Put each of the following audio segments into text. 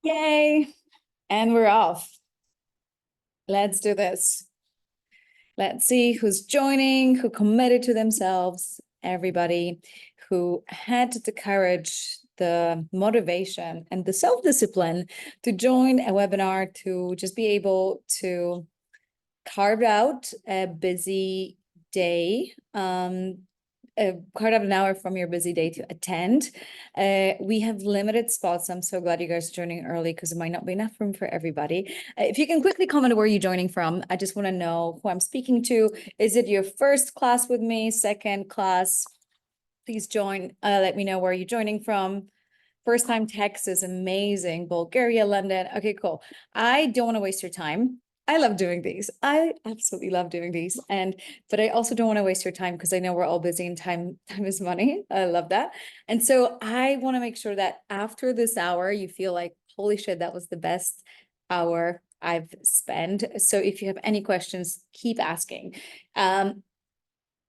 Yay. And we're off. Let's do this. Let's see who's joining, who committed to themselves, everybody who had the courage, the motivation, and the self-discipline to join a webinar, to just be able to carve out a busy day, carve out an hour from your busy day to attend. We have limited spots. I'm so glad you guys are joining early because it might not be enough room for everybody. If you can quickly comment where you're joining from, I just want to know who I'm speaking to. Is it your first class with me, second class? Please join. Let me know where you're joining from. First time Texas, amazing. Bulgaria, London. Okay, cool. I don't want to waste your time. I love doing these. I absolutely love doing these. But I also don't want to waste your time because I know we're all busy and time is money. I love that. And so I want to make sure that after this hour, you feel like, holy shit, that was the best hour I've spent. So if you have any questions, keep asking.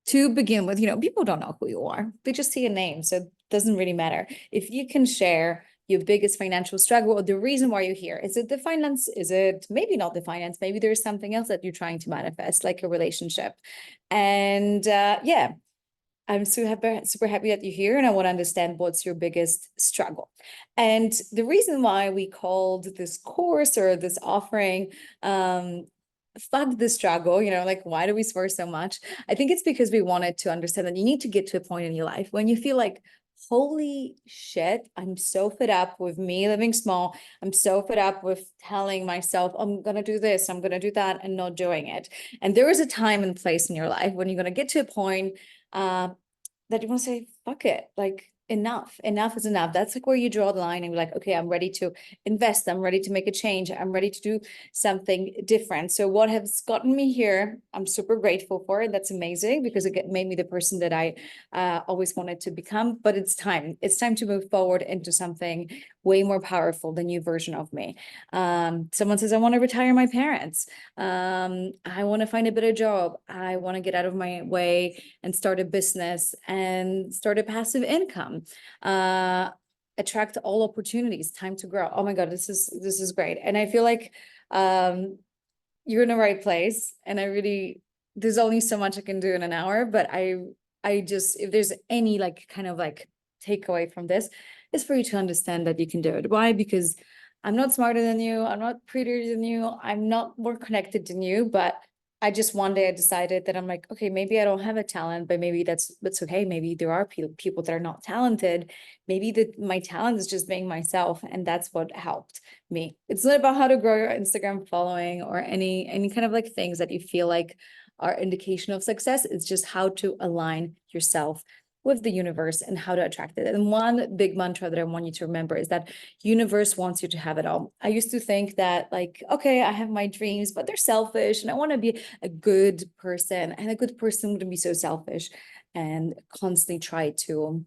To begin with, people don't know who you are. They just see a name. So it doesn't really matter. If you can share your biggest financial struggle or the reason why you're here, is it the finance? Is it maybe not the finance? Maybe there's something else that you're trying to manifest, like a relationship. And yeah, I'm super happy that you're here, and I want to understand what's your biggest struggle. And the reason why we called this course or this offering, fuck the struggle, like why do we swear so much? I think it's because we wanted to understand that you need to get to a point in your life when you feel like, holy shit, I'm so fed up with me living small. I'm so fed up with telling myself, I'm going to do this, I'm going to do that, and not doing it. And there is a time and place in your life when you're going to get to a point that you want to say, fuck it, like enough is enough. That's like where you draw the line and be like, okay, I'm ready to invest. I'm ready to make a change. I'm ready to do something different. So what has gotten me here, I'm super grateful for it. That's amazing because it made me the person that I always wanted to become. But it's time to move forward into something way more powerful, the new version of me. Someone says, I want to retire my parents. I want to find a better job. I want to get out of my way and start a business and start a passive income. Attract all opportunities, time to grow. Oh my God, this is great. And I feel like you're in the right place. And there's only so much I can do in an hour, but I just, if there's any kind of takeaway from this, is for you to understand that you can do it. Why? Because I'm not smarter than you. I'm not prettier than you. I'm not more connected than you, but I just one day I decided that I'm like, okay, maybe I don't have a talent, but maybe that's okay. Maybe there are people that are not talented. Maybe my talent is just being myself, and that's what helped me. It's not about how to grow your Instagram following or any kind of things that you feel like are indication of success. It's just how to align yourself with the universe and how to attract it. And one big mantra that I want you to remember is that universe wants you to have it all. I used to think that okay, I have my dreams, but they're selfish and I want to be a good person, and a good person wouldn't be so selfish and constantly try to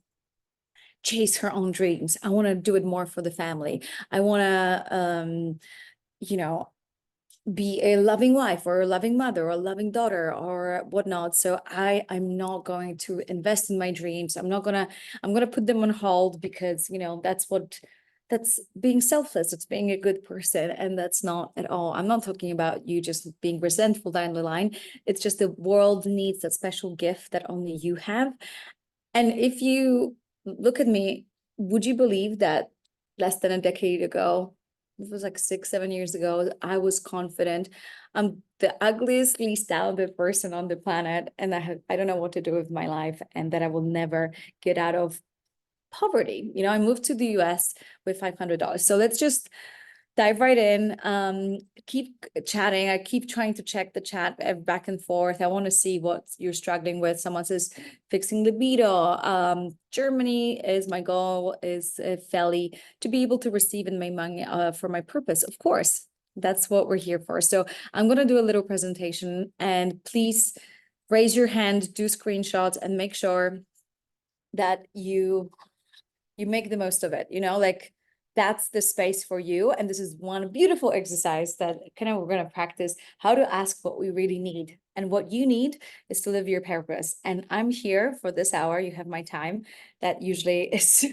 chase her own dreams. I want to do it more for the family. I want to, be a loving wife or a loving mother or a loving daughter or whatnot. So I'm not going to invest in my dreams. I'm gonna put them on hold because that's being selfless. It's being a good person. And that's not at all. I'm not talking about you just being resentful down the line. It's just the world needs that special gift that only you have. And if you look at me, would you believe that less than a decade ago, it was 6-7 years ago, I was confident I'm the ugliest, least talented person on the planet, and I don't know what to do with my life, and that I will never get out of poverty. I moved to the US with $500. So let's just dive right in. Keep chatting. I keep trying to check the chat back and forth. I want to see what you're struggling with. Someone says fixing libido. Germany is my goal, is Feli, to be able to receive and make money for my purpose. Of course, that's what we're here for. So I'm going to do a little presentation, and please raise your hand, do screenshots, and make sure that you make the most of it. That's the space for you. And this is one beautiful exercise that we're going to practice how to ask what we really need. And what you need is to live your purpose. And I'm here for this hour. You have my time. That usually is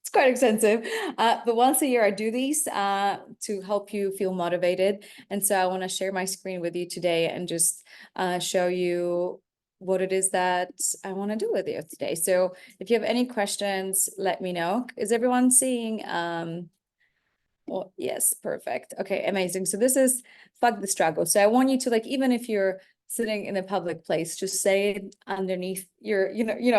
It's quite expensive. But once a year I do these to help you feel motivated. And so I want to share my screen with you today and just show you what it is that I want to do with you today. So if you have any questions, let me know. Is everyone seeing? Well, yes, perfect. Okay, amazing. So this is fuck the struggle. So I want you to, like, even if you're sitting in a public place, just say it underneath your,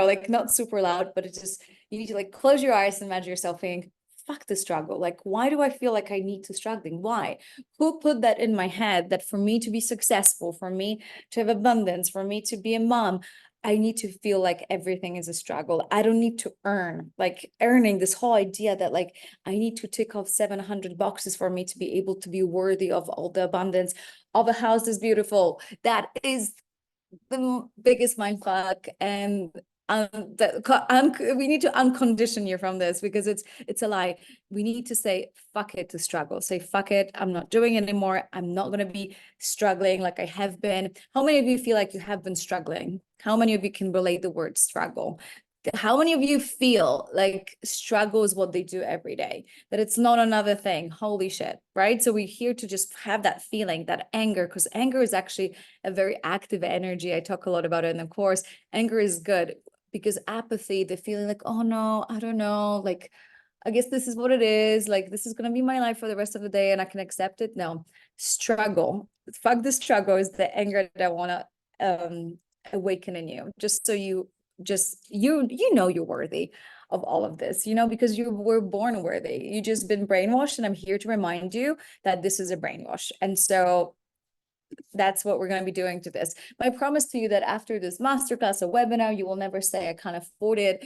like, not super loud, but it's just, you need to like close your eyes and imagine yourself thinking, fuck the struggle. Like, why do I feel like I need to struggling? Why? Who put that in my head that for me to be successful, for me to have abundance, for me to be a mom, I need to feel like everything is a struggle. I don't need to earn, like earning, this whole idea that like I need to tick off 700 boxes for me to be able to be worthy of all the abundance of a house that's beautiful. That is the biggest mind fuck. And we need to uncondition you from this, because it's a lie. We need to say fuck it to struggle. Say fuck it, I'm not doing it anymore. I'm not going to be struggling like I have been. How many of you feel like you have been struggling? How many of you can relate the word struggle? How many of you feel like struggle is what they do every day, that it's not another thing? Holy shit, right? So we're here to just have that feeling, that anger, because anger is actually a very active energy. I talk a lot about it in the course. Anger is good, because apathy, the feeling like, oh no, I don't know, like, I guess this is what it is, like, this is going to be my life for the rest of the day and I can accept it. No, struggle, fuck the struggle is the anger that I want to awaken in you, just so you know you're worthy of all of this, because you were born worthy. You just been brainwashed, and I'm here to remind you that this is a brainwash. And so that's what we're going to be doing to this. My promise to you that after this masterclass or webinar, you will never say I can't afford it,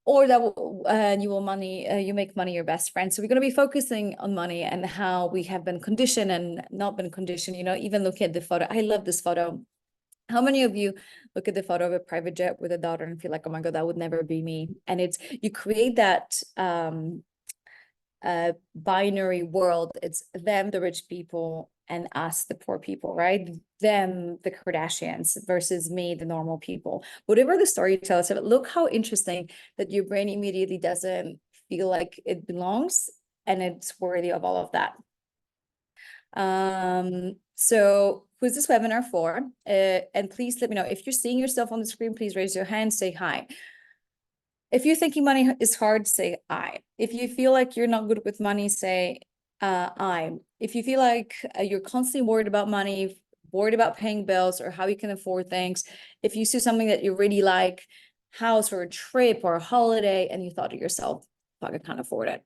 or that you make money your best friend. So we're going to be focusing on money and how we have been conditioned and not been conditioned. Even looking at the photo, I love this photo. How many of you look at the photo of a private jet with a daughter and feel like, oh my God, that would never be me? And you create that binary world. It's them, the rich people, and us, the poor people, right? Them, the Kardashians, versus me, the normal people. Whatever the story tells us, look how interesting that your brain immediately doesn't feel like it belongs and it's worthy of all of that. So who's this webinar for? And please let me know if you're seeing yourself on the screen. Please raise your hand, say hi. If you're thinking money is hard, say I. If you feel like you're not good with money, say I. If you feel like you're constantly worried about money, worried about paying bills or how you can afford things, if you see something that you really like, house or a trip or a holiday, and you thought to yourself, fuck, I can't afford it.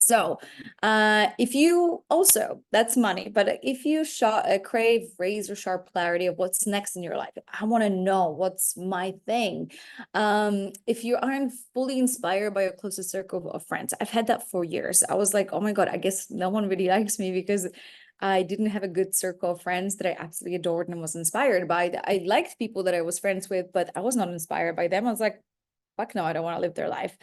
So if you also, that's money, but if you crave razor sharp clarity of what's next in your life, I want to know what's my thing. If you aren't fully inspired by your closest circle of friends, I've had that for years. I was like, oh my God, I guess no one really likes me because I didn't have a good circle of friends that I absolutely adored and was inspired by. I liked people that I was friends with, but I was not inspired by them. I was like, fuck no, I don't want to live their life.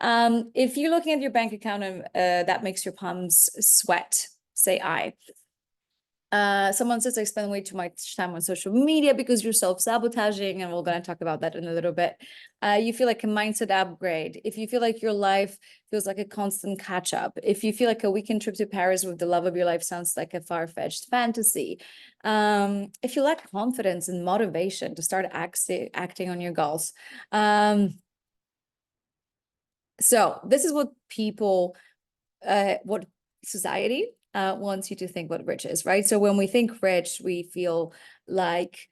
If you're looking at your bank account and that makes your palms sweat, say I. Someone says I spend way too much time on social media because you're self-sabotaging, and we're going to talk about that in a little bit. You feel like a mindset upgrade. If you feel like your life feels like a constant catch-up. If you feel like a weekend trip to Paris with the love of your life sounds like a far-fetched fantasy. If you lack confidence and motivation to start acting on your goals. So this is what what society wants you to think what rich is, right? So when we think rich, we feel like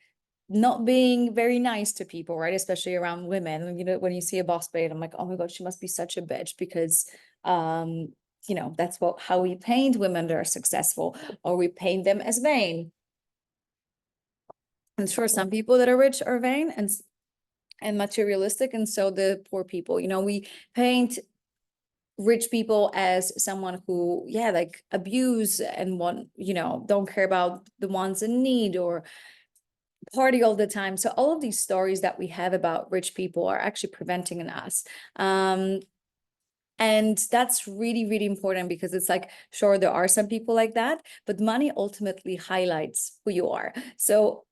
not being very nice to people, right? Especially around women. When you see a boss babe, I'm like, oh my God, she must be such a bitch, because that's how we paint women that are successful, or we paint them as vain. And sure, some people that are rich are vain and materialistic, and so the poor people, we paint rich people as someone who, like abuse and don't care about the ones in need or party all the time. So all of these stories that we have about rich people are actually preventing in us. And that's really, really important, because it's like, sure, there are some people like that, but money ultimately highlights who you are. So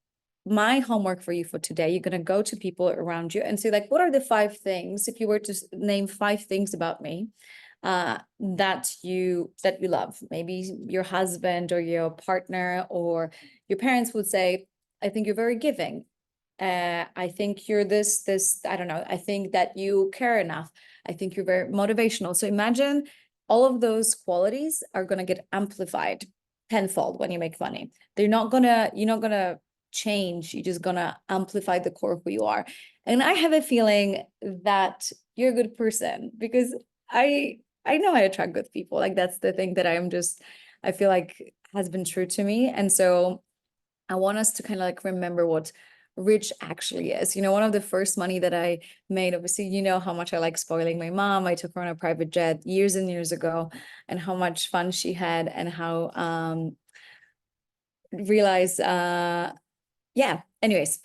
my homework for you for today, you're going to go to people around you and say, like, what are the 5 things, if you were to name 5 things about me, that you love? Maybe your husband or your partner or your parents would say, I think you're very giving. I think you're this, I don't know. I think that you care enough. I think you're very motivational. So imagine all of those qualities are going to get amplified tenfold when you make money. You're not gonna change. You're just gonna amplify the core of who you are. And I have a feeling that you're a good person, because I know I attract good people. Like, that's the thing that I feel like has been true to me. And so I want us to kind of like remember what rich actually is. One of the first money that I made, obviously, how much I like spoiling my mom. I took her on a private jet years and years ago, and how much fun she had, and how realize yeah, anyways,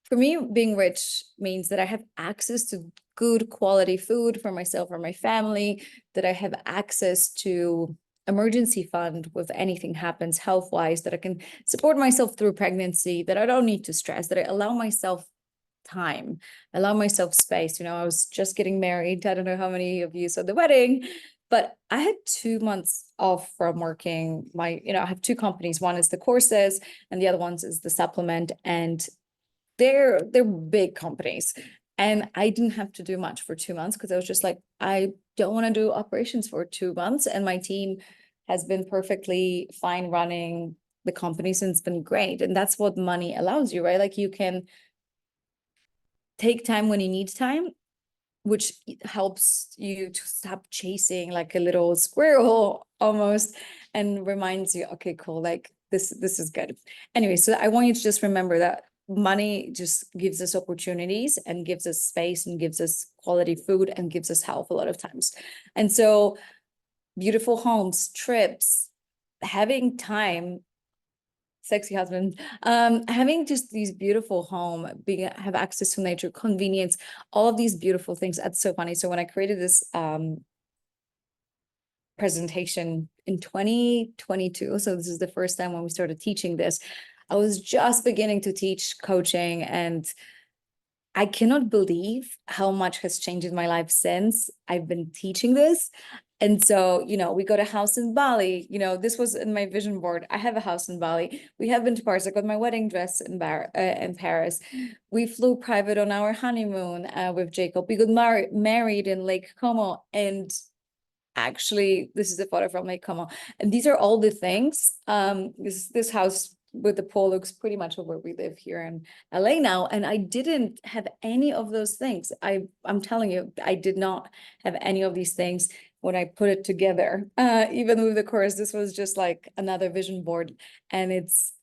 for me, being rich means that I have access to good quality food for myself or my family, that I have access to emergency fund if anything happens health wise, that I can support myself through pregnancy, that I don't need to stress, that I allow myself time, allow myself space. I was just getting married. I don't know how many of you saw the wedding, but I had 2 months off from working. I have 2 companies. One is the courses and the other one is the supplement. And they're big companies. And I didn't have to do much for 2 months, because I was just like, I don't want to do operations for 2 months. And my team has been perfectly fine running the companies, and it's been great. And that's what money allows you, right? Like, you can take time when you need time, which helps you to stop chasing like a little squirrel almost, and reminds you, okay, cool, like this is good. Anyway, so I want you to just remember that money just gives us opportunities and gives us space and gives us quality food and gives us health a lot of times. And so beautiful homes, trips, having time, sexy husband, having just these beautiful home, have access to nature, convenience, all of these beautiful things. That's so funny. So when I created this presentation in 2022, so this is the first time when we started teaching this, I was just beginning to teach coaching, and I cannot believe how much has changed in my life since I've been teaching this. And so, we got a house in Bali. This was in my vision board. I have a house in Bali. We have been to Paris. I got my wedding dress in Paris. We flew private on our honeymoon with Jacob. We got married in Lake Como. And actually, this is a photo from Lake Como. And these are all the things. This house with the pool looks pretty much where we live here in LA now. And I didn't have any of those things. I'm telling you, I did not have any of these things when I put it together. Even with the course, this was just like another vision board, and it's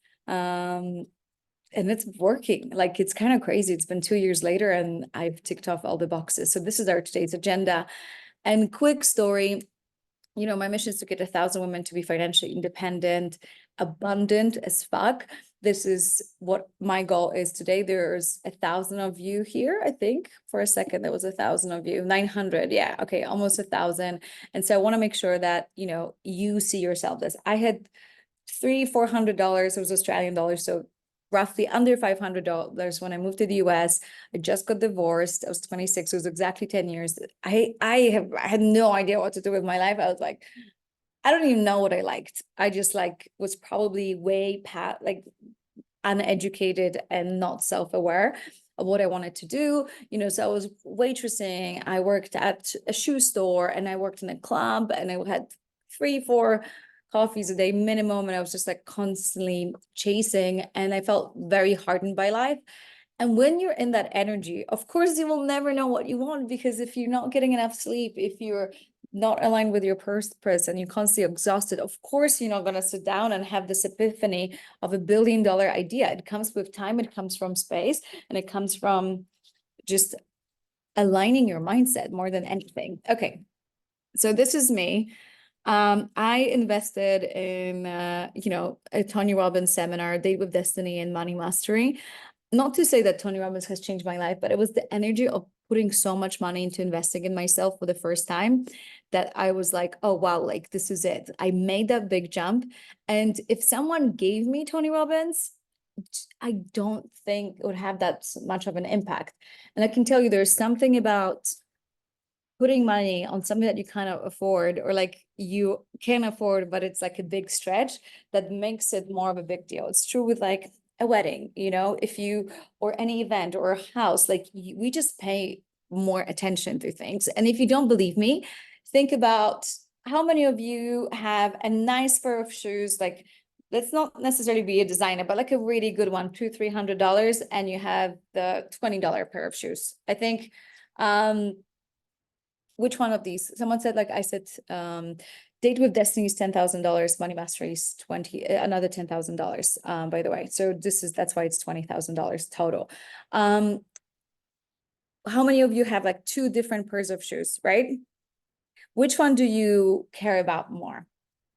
working. Like, it's kind of crazy. It's been 2 years later and I've ticked off all the boxes. So this is our today's agenda. And quick story, my mission is to get 1,000 women to be financially independent, abundant as fuck. This is what my goal is today. There's 1,000 of you here, I think. For a second, there was 1,000 of you, 900. Yeah, okay, almost 1,000. And so I want to make sure that, you see yourself as, I had $300-400. It was Australian dollars. So roughly under $500 when I moved to the US. I just got divorced. I was 26. It was exactly 10 years. I had no idea what to do with my life. I was like, I don't even know what I liked. I just was probably way past, uneducated and not self-aware of what I wanted to do. So I was waitressing. I worked at a shoe store, and I worked in a club, and I had 3-4 coffees a day minimum. And I was just constantly chasing, and I felt very hardened by life. And when you're in that energy, of course, you will never know what you want, because if you're not getting enough sleep, if you're not aligned with your purpose and you're constantly exhausted, of course, you're not going to sit down and have this epiphany of $1 billion idea. It comes with time, it comes from space, and it comes from just aligning your mindset more than anything. Okay, so this is me. I invested in, a Tony Robbins seminar, Date with Destiny and Money Mastery. Not to say that Tony Robbins has changed my life, but it was the energy of putting so much money into investing in myself for the first time that I was like, oh, wow, like, this is it. I made that big jump. And if someone gave me Tony Robbins, I don't think it would have that much of an impact. And I can tell you there's something about putting money on something that you kind of afford, or like you can afford, but it's like a big stretch, that makes it more of a big deal. It's true with like a wedding, you know, if you, or any event or a house, like we just pay more attention to things. And if you don't believe me, think about how many of you have a nice pair of shoes, like let's not necessarily be a designer, but like a really good one, $200-300, and you have the $20 pair of shoes. I think which one of these? Someone said, like I said, Date with Destiny is $10,000, Money Mastery is another $10,000, by the way. So that's why it's $20,000 total. How many of you have like 2 different pairs of shoes, right? Which one do you care about more?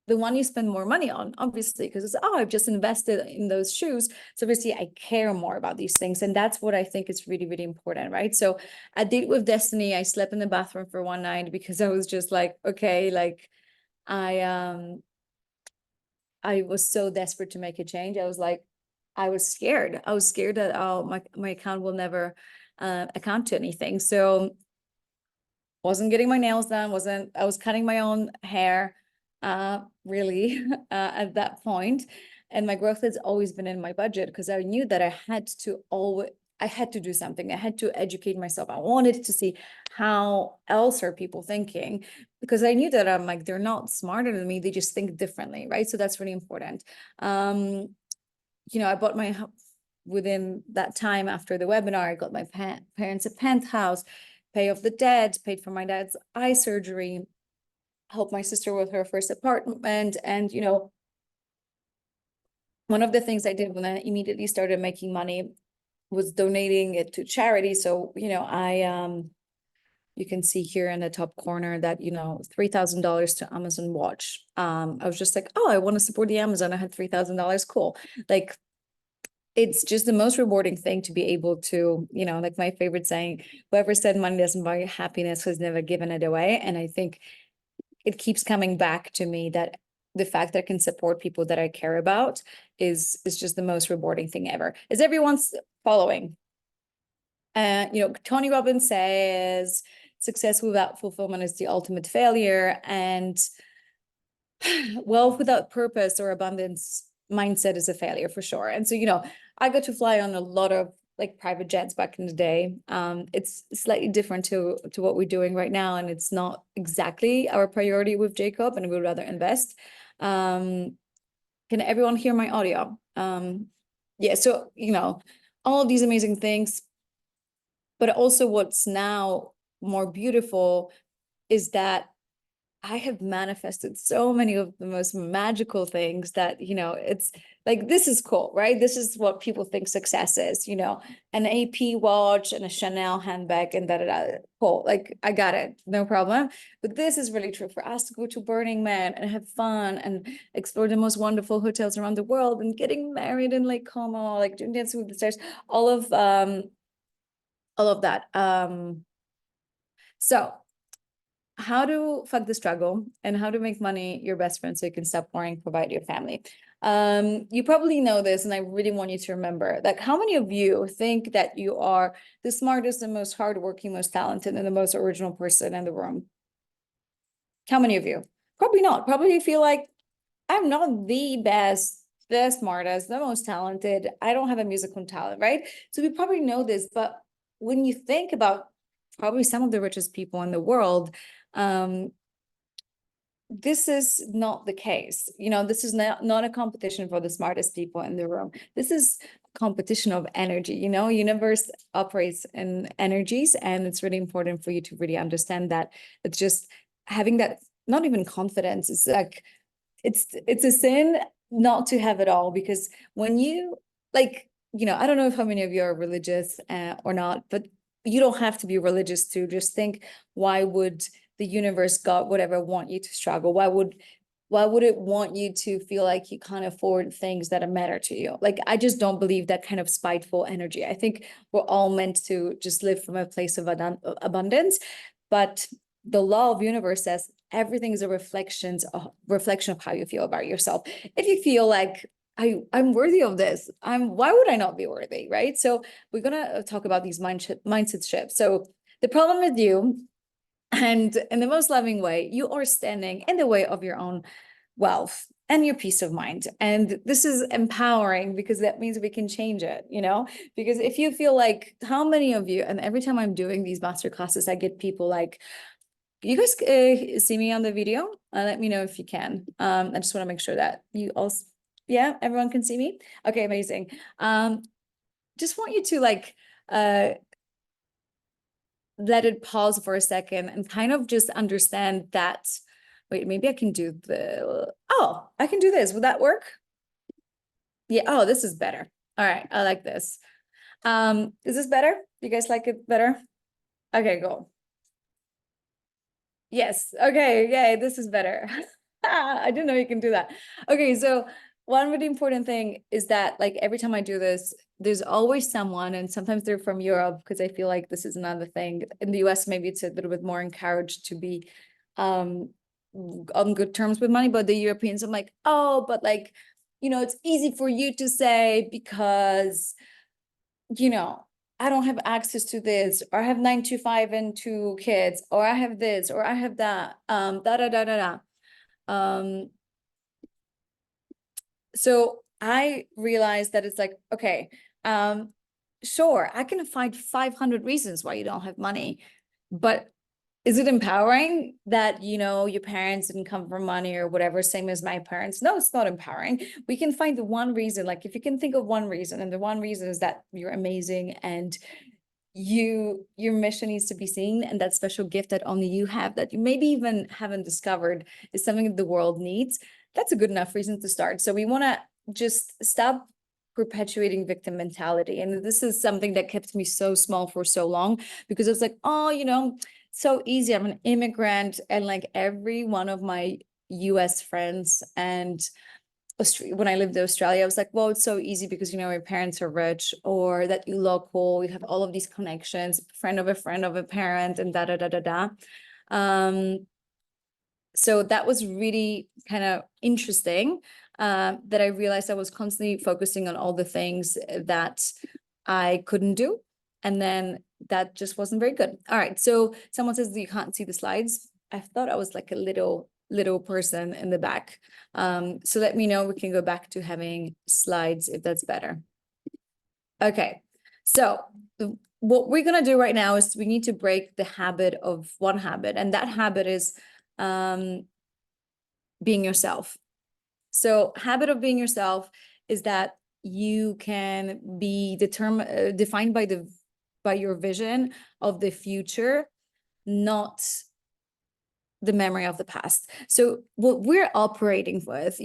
The one you spend more money on, obviously, because it's, oh, I've just invested in those shoes. So obviously I care more about these things. And that's what I think is really, really important, right? So at Date with Destiny, I slept in the bathroom for one night because I was just like, okay, like I was so desperate to make a change. I was scared. I was scared that, oh, my account will never account to anything. So wasn't getting my nails done, I was cutting my own hair, really, at that point. And my growth has always been in my budget because I knew that I had to do something. I had to educate myself. I wanted to see how else are people thinking, because I knew that I'm like, they're not smarter than me. They just think differently, right? So that's really important. You know, I bought within that time after the webinar, I got my parents a penthouse, pay off the debt, paid for my dad's eye surgery, helped my sister with her first apartment. And, you know, one of the things I did when I immediately started making money was donating it to charity. So, you know, you can see here in the top corner that, you know, $3,000 to Amazon Watch. I was just like, oh, I want to support the Amazon. I had $3,000. Cool. Like, it's just the most rewarding thing to be able to, you know, like my favorite saying, whoever said money doesn't buy happiness has never given it away. And I think it keeps coming back to me that the fact that I can support people that I care about is just the most rewarding thing ever. Is everyone's following? You know, Tony Robbins says success without fulfillment is the ultimate failure, and wealth without purpose or abundance mindset is a failure for sure. And so, you know, I got to fly on a lot of like private jets back in the day. It's slightly different to what we're doing right now, and it's not exactly our priority with Jacob, and we'd rather invest. Can everyone hear my audio? Yeah, so, you know, all of these amazing things, but also what's now more beautiful is that I have manifested so many of the most magical things that, you know, it's like, this is cool, right? This is what people think success is, you know, an AP watch and a Chanel handbag and da. Cool. Like, I got it. No problem. But this is really true for us to go to Burning Man and have fun and explore the most wonderful hotels around the world and getting married in Lake Como, like doing Dancing with the Stars, all of that. So how to fuck the struggle and how to make money your best friend so you can stop worrying, provide your family. You probably know this, and I really want you to remember, like, how many of you think that you are the smartest and most hardworking, most talented, and the most original person in the room? How many of you? Probably not. Probably feel like I'm not the best, the smartest, the most talented. I don't have a musical talent, right? So we probably know this, but when you think about probably some of the richest people in the world, this is not the case. You know, this is not a competition for the smartest people in the room. This is a competition of energy. You know, universe operates in energies, and it's really important for you to really understand that. It's just having that, not even confidence. It's like, it's a sin not to have it all, because when you, like, you know, I don't know if how many of you are religious or not, but you don't have to be religious to just think, why would the universe, God, whatever, want you to struggle? Why would it want you to feel like you can't afford things that matter to you? Like, I just don't believe that kind of spiteful energy. I think we're all meant to just live from a place of abundance, but the law of universe says everything is a reflection of how you feel about yourself. If you feel like I'm worthy of this. Why would I not be worthy, right? So we're gonna talk about these mindset shifts. So the problem with you, and in the most loving way, you are standing in the way of your own wealth and your peace of mind. And this is empowering because that means we can change it, because if you feel like, how many of you, and every time I'm doing these master classes, I get people like, you guys see me on the video? Let me know if you can. I just want to make sure that you also, yeah, everyone can see me. Okay, amazing. Just want you to like, let it pause for a second and kind of just understand that, wait, maybe I can do I can do this. Would that work? Yeah. Oh, this is better. All right. I like this. Is this better? You guys like it better? Okay, go. Yes. Okay. Yay. This is better. I didn't know you can do that. Okay. So one really important thing is that like every time I do this, there's always someone, and sometimes they're from Europe, because I feel like this is another thing. In the US, maybe it's a little bit more encouraged to be on good terms with money, but the Europeans, I'm like, oh, but like, it's easy for you to say because, I don't have access to this, or I have 9 to 5 and 2 kids, or I have this, or I have that, da da da da da. So I realized that it's like, okay, sure, I can find 500 reasons why you don't have money, but is it empowering that, your parents didn't come from money or whatever, same as my parents? No, it's not empowering. We can find the one reason, like if you can think of one reason, and the one reason is that you're amazing and your mission needs to be seen, and that special gift that only you have, that you maybe even haven't discovered, is something that the world needs. That's a good enough reason to start. So we want to just stop perpetuating victim mentality. And this is something that kept me so small for so long, because it's like, oh, so easy, I'm an immigrant, and like every one of my US friends and when I lived in Australia, I was like, well, it's so easy because, my parents are rich, or that you local, you have all of these connections, friend of a parent, and da da da da da. So that was really kind of interesting, that I realized I was constantly focusing on all the things that I couldn't do. And then that just wasn't very good. All right. So someone says that you can't see the slides. I thought I was like a little person in the back. So let me know. We can go back to having slides if that's better. Okay. So what we're going to do right now is we need to break the habit of one habit. And that habit is being yourself. So habit of being yourself is that you can be defined by your vision of the future, not the memory of the past. So what we're operating with,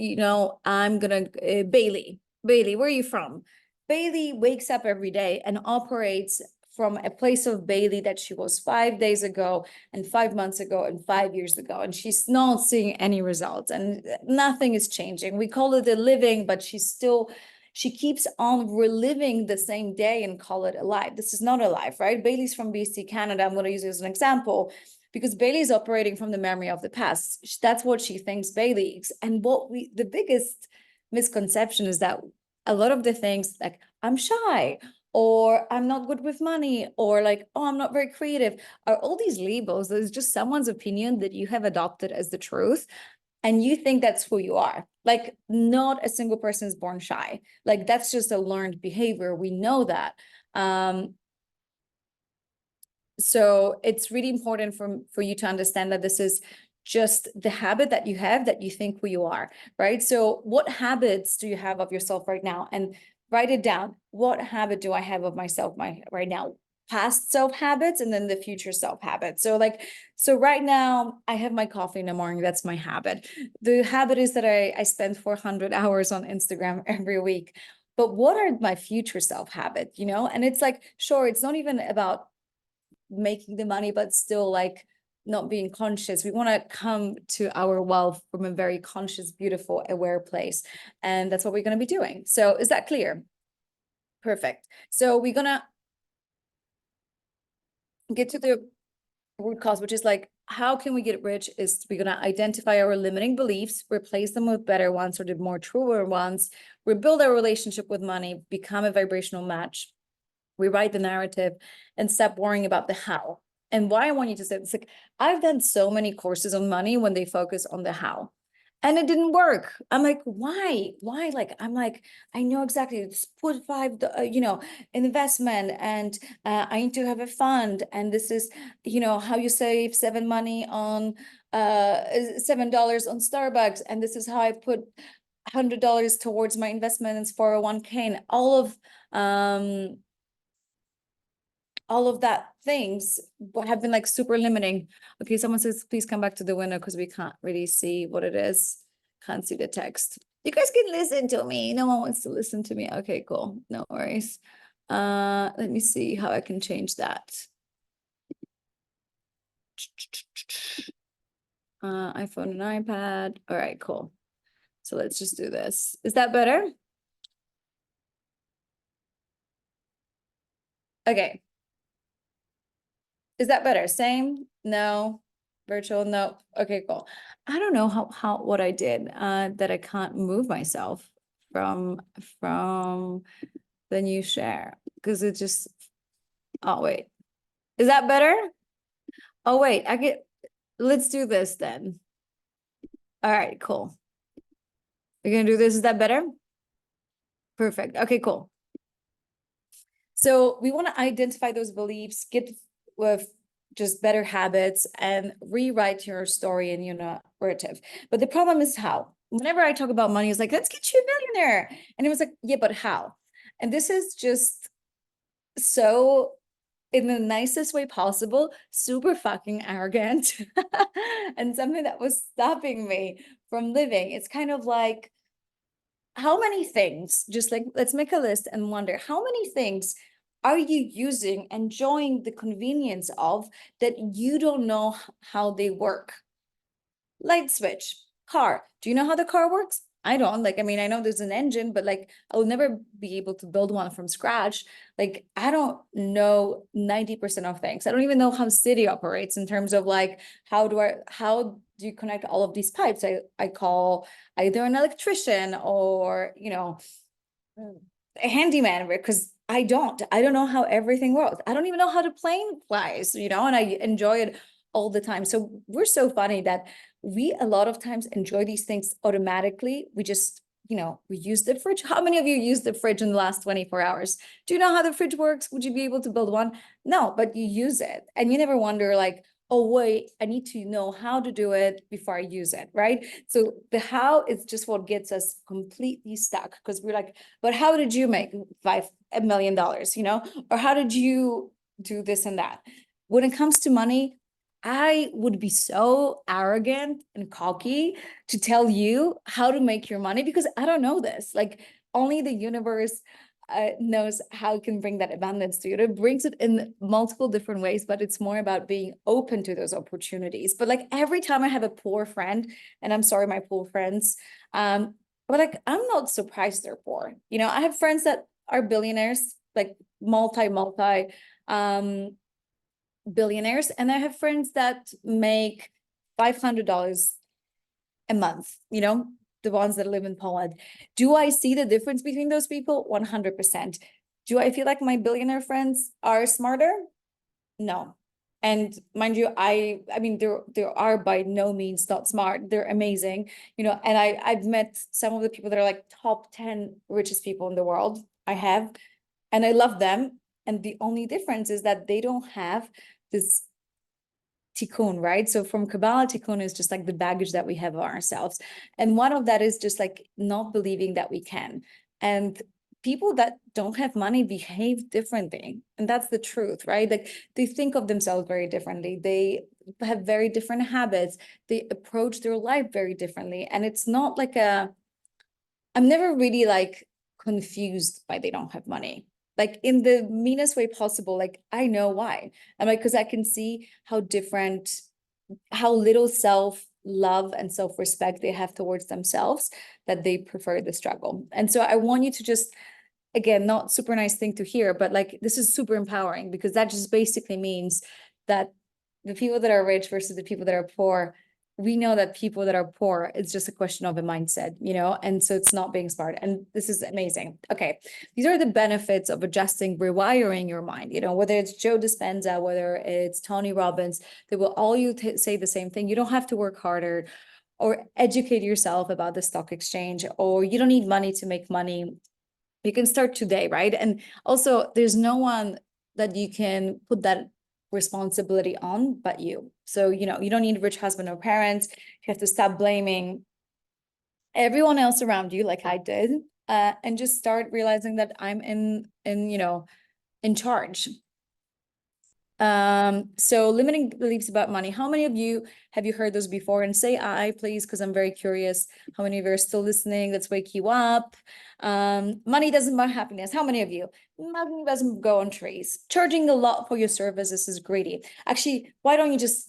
I'm gonna Bailey, where are you from? Bailey wakes up every day and operates from a place of Bailey that she was 5 days ago, and 5 months ago, and 5 years ago, and she's not seeing any results, and nothing is changing. We call it a living, but she keeps on reliving the same day and call it a life. This is not a life, right? Bailey's from Bestie, Canada. I'm going to use it as an example because Bailey's operating from the memory of the past. That's what she thinks Bailey is. And the biggest misconception is that a lot of the things like I'm shy, or I'm not good with money, or like, oh, I'm not very creative, are all these labels. There's just someone's opinion that you have adopted as the truth. And you think that's who you are. Like not a single person is born shy. Like that's just a learned behavior. We know that. So it's really important for you to understand that this is just the habit that you have, that you think who you are, right? So what habits do you have of yourself right now? And write it down. What habit do I have of myself right now? Past self habits, and then the future self habits. So right now I have my coffee in the morning. That's my habit. The habit is that I spend 400 hours on Instagram every week. But what are my future self habits, And it's like, sure, it's not even about making the money, but still like not being conscious. We want to come to our wealth from a very conscious, beautiful, aware place. And that's what we're going to be doing. So is that clear? Perfect. So we're going to get to the root cause, which is like how can we get rich is we're going to identify our limiting beliefs, replace them with better ones or the more truer ones, rebuild our relationship with money, become a vibrational match, rewrite the narrative, and stop worrying about the how. And why I want you to say this, like, I've done so many courses on money when they focus on the how. And it didn't work. I'm like, why? Why? Like, I'm like, I know exactly. It's put investment, and I need to have a fund. And this is, how you save $7 on $7 on Starbucks. And this is how I put $100 towards my investments for 401k, and all of that things have been like super limiting. Okay, someone says, please come back to the window because we can't really see what it is. Can't see the text. You guys can listen to me. No one wants to listen to me. Okay, cool. No worries. Let me see how I can change that. iPhone and iPad. All right, cool. So let's just do this. Is that better? Okay. Is that better? Same? No. Virtual? No. Okay, cool. I don't know what I did that I can't move myself from the new share because it just, oh wait. Is that better? Oh wait, let's do this then. All right, cool. We're gonna do this. Is that better? Perfect. Okay, cool. So we want to identify those beliefs, get with just better habits, and rewrite your story and your narrative. But the problem is how. Whenever I talk about money, it's like, let's get you a millionaire. And it was like, yeah, but how? And this is just so, in the nicest way possible, super fucking arrogant and something that was stopping me from living. It's kind of like, how many things, just like, let's make a list and wonder, how many things are you using, enjoying the convenience of, that you don't know how they work? Light switch, car. Do you know how the car works? I don't. Like, I mean, I know there's an engine, but like, I'll never be able to build one from scratch. Like, I don't know 90% of things. I don't even know how city operates in terms of like, how do you connect all of these pipes? I call either an electrician or, a handyman, because I don't know how everything works. I don't even know how the plane flies, and I enjoy it all the time. So we're so funny that we a lot of times enjoy these things automatically. We just, we use the fridge. How many of you used the fridge in the last 24 hours? Do you know how the fridge works? Would you be able to build one? No, but you use it. And you never wonder like, oh, wait, I need to know how to do it before I use it, right? So the how is just what gets us completely stuck, because we're like, but how did you make $5 million, or how did you do this and that? When it comes to money, I would be so arrogant and cocky to tell you how to make your money, because I don't know this. Like, only the universe knows how it can bring that abundance to you. It brings it in multiple different ways, but it's more about being open to those opportunities. But like, every time I have a poor friend, and I'm sorry, my poor friends, but like, I'm not surprised they're poor. I have friends that are billionaires, like multi billionaires, and I have friends that make $500 a month, the ones that live in Poland. Do I see the difference between those people? 100%. Do I feel like my billionaire friends are smarter? No. And mind you, I mean, there are by no means not smart. They're amazing, and I've met some of the people that are like top 10 richest people in the world. I have, and I love them. And the only difference is that they don't have this tikkun, right? So from Kabbalah, tikkun is just like the baggage that we have of ourselves. And one of that is just like not believing that we can. And people that don't have money behave differently. And that's the truth, right? Like, they think of themselves very differently. They have very different habits. They approach their life very differently. And it's not like I'm never really like confused by they don't have money. Like, in the meanest way possible. Like, I know why. I'm like, because I can see how little self-love and self-respect they have towards themselves, that they prefer the struggle. And so I want you to just, again, not super nice thing to hear, but like, this is super empowering, because that just basically means that the people that are rich versus the people that are poor, we know that people that are poor, it's just a question of a mindset, you know, and so it's not being smart. And this is amazing. Okay, these are the benefits of adjusting, rewiring your mind, you know, whether it's Joe Dispenza, whether it's Tony Robbins, they will all say the same thing. You don't have to work harder or educate yourself about the stock exchange, or you don't need money to make money. You can start today, right? And also, there's no one that you can put that responsibility on but you. So, you know, you don't need a rich husband or parents. You have to stop blaming everyone else around you, like I did, and just start realizing that I'm you know, in charge. So limiting beliefs about money. How many of you have you heard those before? And say I, please, because I'm very curious. How many of you are still listening? Let's wake you up. Money doesn't buy happiness. How many of you? Money doesn't go on trees. Charging a lot for your services is greedy. Actually, why don't you just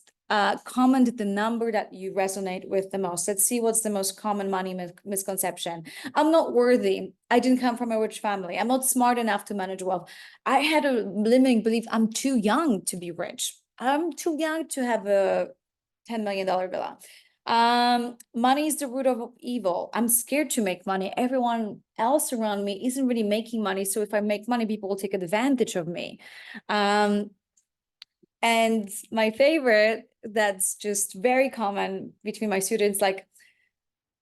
comment the number that you resonate with the most? Let's see what's the most common money misconception. I'm not worthy. I didn't come from a rich family. I'm not smart enough to manage wealth. I had a limiting belief. I'm too young to be rich. I'm too young to have a $10 million villa. Money is the root of evil. I'm scared to make money. Everyone else around me isn't really making money. So if I make money, people will take advantage of me. And my favorite, that's just very common between my students, like,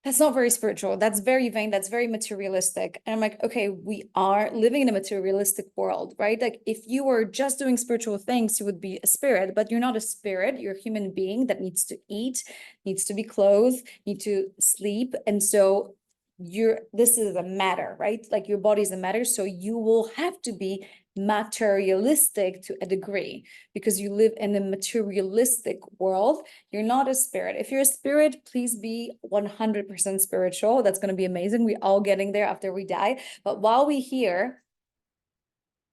that's not very spiritual. That's very vain. That's very materialistic. And I'm like, okay, we are living in a materialistic world, right? Like if you were just doing spiritual things, you would be a spirit, but you're not a spirit. You're a human being that needs to eat, needs to be clothed, need to sleep. And so this is a matter, right? Like your body is a matter. So you will have to be materialistic to a degree because you live in a materialistic world. You're not a spirit. If you're a spirit, please be 100% spiritual. That's going to be amazing. We're all getting there after we die. But while we here,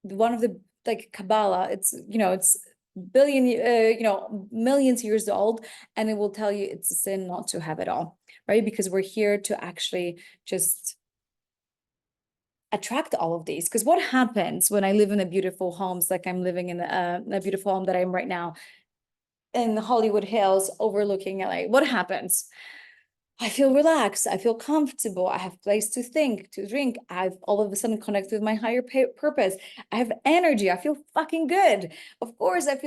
one of the, like Kabbalah, it's, you know, it's billion, you know, millions years old, and it will tell you it's a sin not to have it all, right? Because we're here to actually just attract all of these. Because what happens when I live in a beautiful homes, like I'm living in a beautiful home that I'm right now in the Hollywood Hills overlooking LA, what happens? I feel relaxed. I feel comfortable. I have place to think, to drink. I've all of a sudden connected with my higher purpose. I have energy. I feel fucking good. Of course, I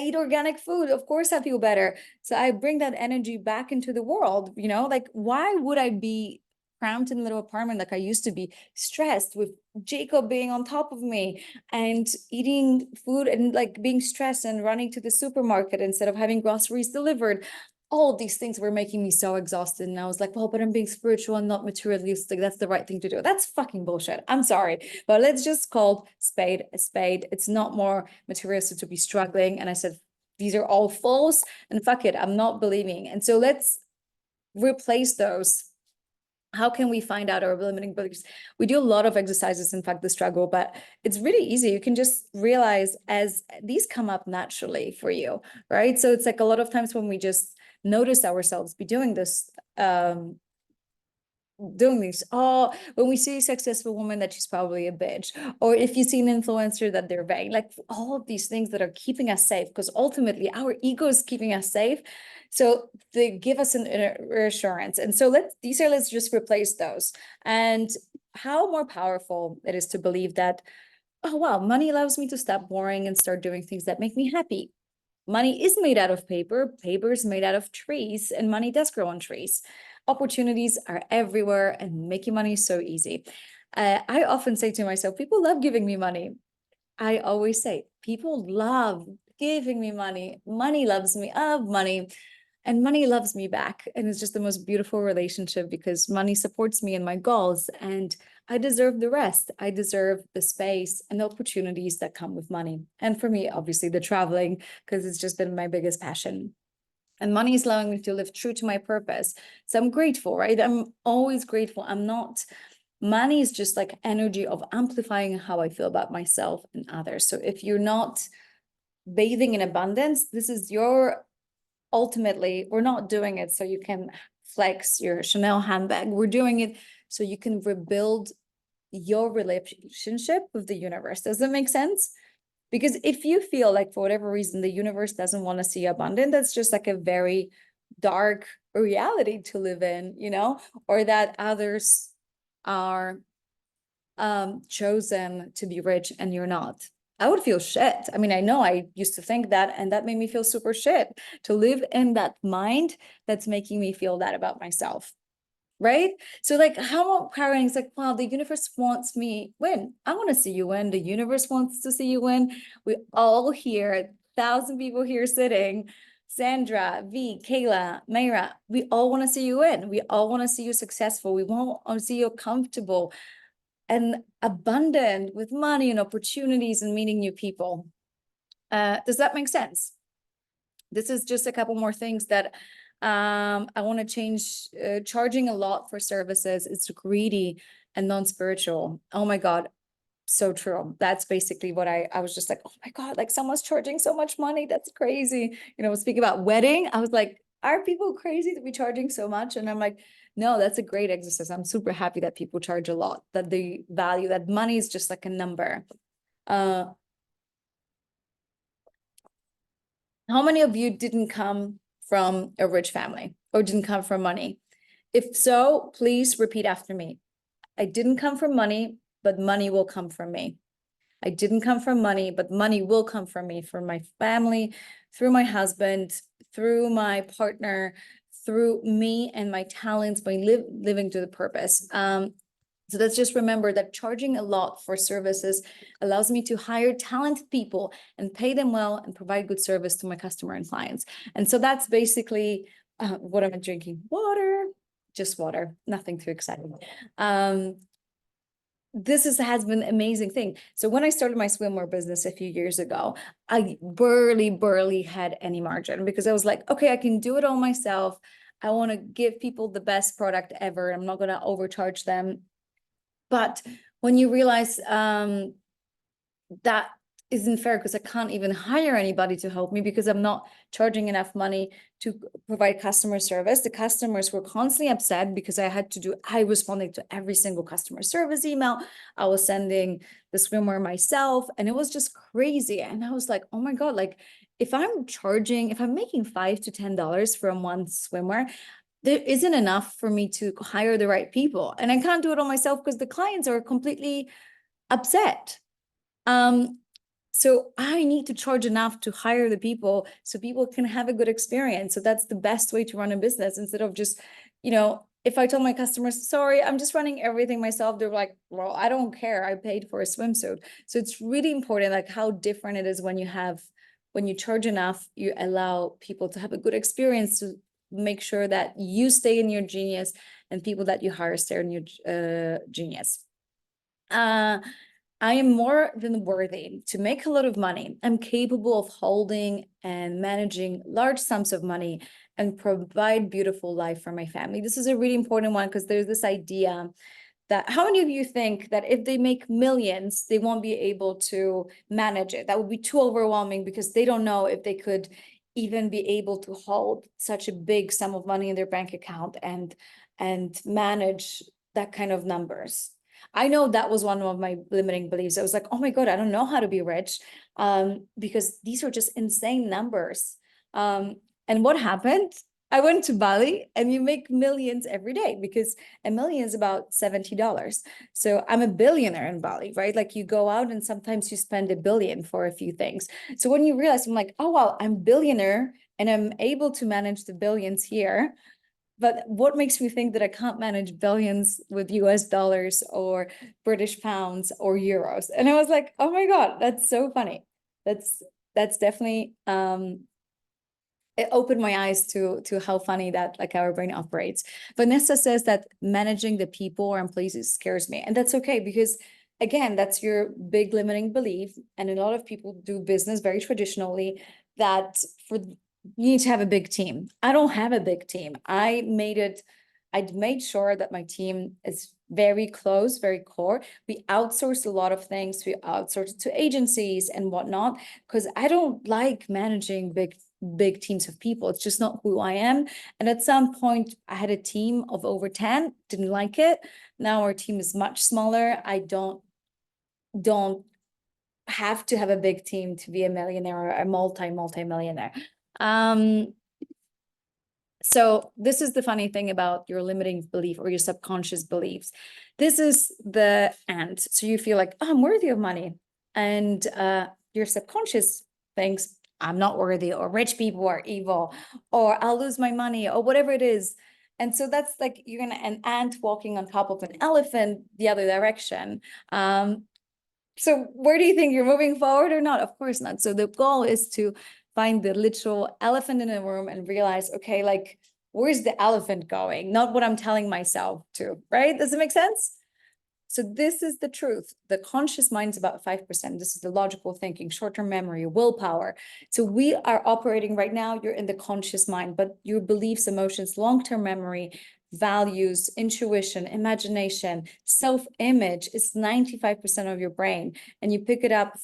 eat organic food. Of course, I feel better. So I bring that energy back into the world. You know, like why would I be cramped in a little apartment like I used to be, stressed with Jacob being on top of me and eating food and like being stressed and running to the supermarket instead of having groceries delivered? All of these things were making me so exhausted. And I was like, well, but I'm being spiritual and not materialistic. That's the right thing to do. That's fucking bullshit. I'm sorry. But let's just call spade a spade. It's not more materialistic to be struggling. And I said, these are all false and fuck it. I'm not believing. And so let's replace those. How can we find out our limiting beliefs? We do a lot of exercises, in fact, the struggle, but it's really easy. You can just realize as these come up naturally for you, right? So it's like a lot of times when we just notice ourselves be doing this, oh, when we see a successful woman that she's probably a bitch, or if you see an influencer that they're vain, like all of these things that are keeping us safe, because ultimately our ego is keeping us safe. So they give us an reassurance. And so let's just replace those. And how more powerful it is to believe that, oh, wow, money allows me to stop worrying and start doing things that make me happy. Money is made out of paper. Paper is made out of trees, and money does grow on trees. Opportunities are everywhere, and making money is so easy. I often say to myself, people love giving me money. I always say, people love giving me money. Money loves me. I love money. And money loves me back. And it's just the most beautiful relationship because money supports me in my goals. And I deserve the rest. I deserve the space and the opportunities that come with money. And for me, obviously, the traveling, because it's just been my biggest passion. And money is allowing me to live true to my purpose. So I'm grateful, right? I'm always grateful. Money is just like energy of amplifying how I feel about myself and others. So if you're not bathing in abundance, this is ultimately, we're not doing it so you can flex your Chanel handbag. We're doing it so you can rebuild your relationship with the universe. Does that make sense? Because if you feel like for whatever reason the universe doesn't want to see you abundant, that's just like a very dark reality to live in, you know, or that others are chosen to be rich and you're not. I would feel shit. I mean, I know I used to think that, and that made me feel super shit to live in that mind that's making me feel that about myself. Right? So like how empowering is like, wow, the universe wants me win. I want to see you win. The universe wants to see you win. We all here, 1,000 people here sitting, Sandra, V, Kayla, Mayra, we all want to see you win. We all want to see you successful. We want to see you comfortable and abundant with money and opportunities and meeting new people. Does that make sense? This is just a couple more things that I want to change. Charging a lot for services, it's greedy and non-spiritual. Oh my God, so true. That's basically what I was just like, oh my God, like someone's charging so much money. That's crazy. You know, speaking about wedding, I was like, are people crazy to be charging so much? And I'm like, no, that's a great exercise. I'm super happy that people charge a lot, that the value, that money is just like a number. How many of you didn't come from a rich family or didn't come from money? If so, please repeat after me. I didn't come from money, but money will come from me. I didn't come from money, but money will come from me, from my family, through my husband, through my partner, through me and my talents, by living to the purpose. So let's just remember that charging a lot for services allows me to hire talented people and pay them well and provide good service to my customer and clients. And so that's basically what I'm drinking. Water, just water, nothing too exciting. This has been an amazing thing. So when I started my swimwear business a few years ago, I barely had any margin because I was like, okay, I can do it all myself. I want to give people the best product ever. I'm not going to overcharge them. But when you realize that isn't fair because I can't even hire anybody to help me because I'm not charging enough money to provide customer service. The customers were constantly upset because I responded to every single customer service email. I was sending the swimwear myself and it was just crazy. And I was like, oh my God, like if I'm making $5 to $10 from one swimwear, there isn't enough for me to hire the right people. And I can't do it all myself because the clients are completely upset. So I need to charge enough to hire the people so people can have a good experience. So that's the best way to run a business instead of just, you know, if I tell my customers, sorry, I'm just running everything myself, they're like, well, I don't care. I paid for a swimsuit. So it's really important, like how different it is when you charge enough, you allow people to have a good experience, to make sure that you stay in your genius and people that you hire stay in your genius. I am more than worthy to make a lot of money. I'm capable of holding and managing large sums of money and provide beautiful life for my family. This is a really important one because there's this idea that how many of you think that if they make millions, they won't be able to manage it? That would be too overwhelming because they don't know if they could even be able to hold such a big sum of money in their bank account and manage that kind of numbers. I know that was one of my limiting beliefs. I was like, oh my God, I don't know how to be rich because these are just insane numbers. And what happened? I went to Bali and you make millions every day because a million is about $70. So I'm a billionaire in Bali, right? Like you go out and sometimes you spend $1 billion for a few things. So when you realize, I'm like, oh, wow, I'm billionaire and I'm able to manage the billions here. But what makes me think that I can't manage billions with US dollars or British pounds or euros? And I was like, oh my God, that's so funny. That's definitely it opened my eyes to how funny that like our brain operates. Vanessa says that managing the people or employees scares me. And that's okay because again, that's your big limiting belief. And a lot of people do business very traditionally that you need to have a big team. I don't have a big team. I'd made sure that my team is very close, very core. We outsource a lot of things. We outsource it to agencies and whatnot, because I don't like managing big teams of people. It's just not who I am. And at some point I had a team of over 10, didn't like it. Now our team is much smaller. I don't have to have a big team to be a millionaire or a multi-millionaire. So this is the funny thing about your limiting belief or your subconscious beliefs. This is the end. So you feel like, oh, I'm worthy of money. And your subconscious thinks, I'm not worthy, or rich people are evil, or I'll lose my money, or whatever it is. And so that's like you're gonna an ant walking on top of an elephant the other direction. So where do you think you're moving forward or not? Of course not. So the goal is to find the literal elephant in the room and realize, okay, like, where's the elephant going? Not what I'm telling myself to, right? Does it make sense? So this is the truth. The conscious mind's about 5%. This is the logical thinking, short-term memory, willpower. So we are operating right now, you're in the conscious mind, but your beliefs, emotions, long-term memory, values, intuition, imagination, self-image is 95% of your brain. And you pick it up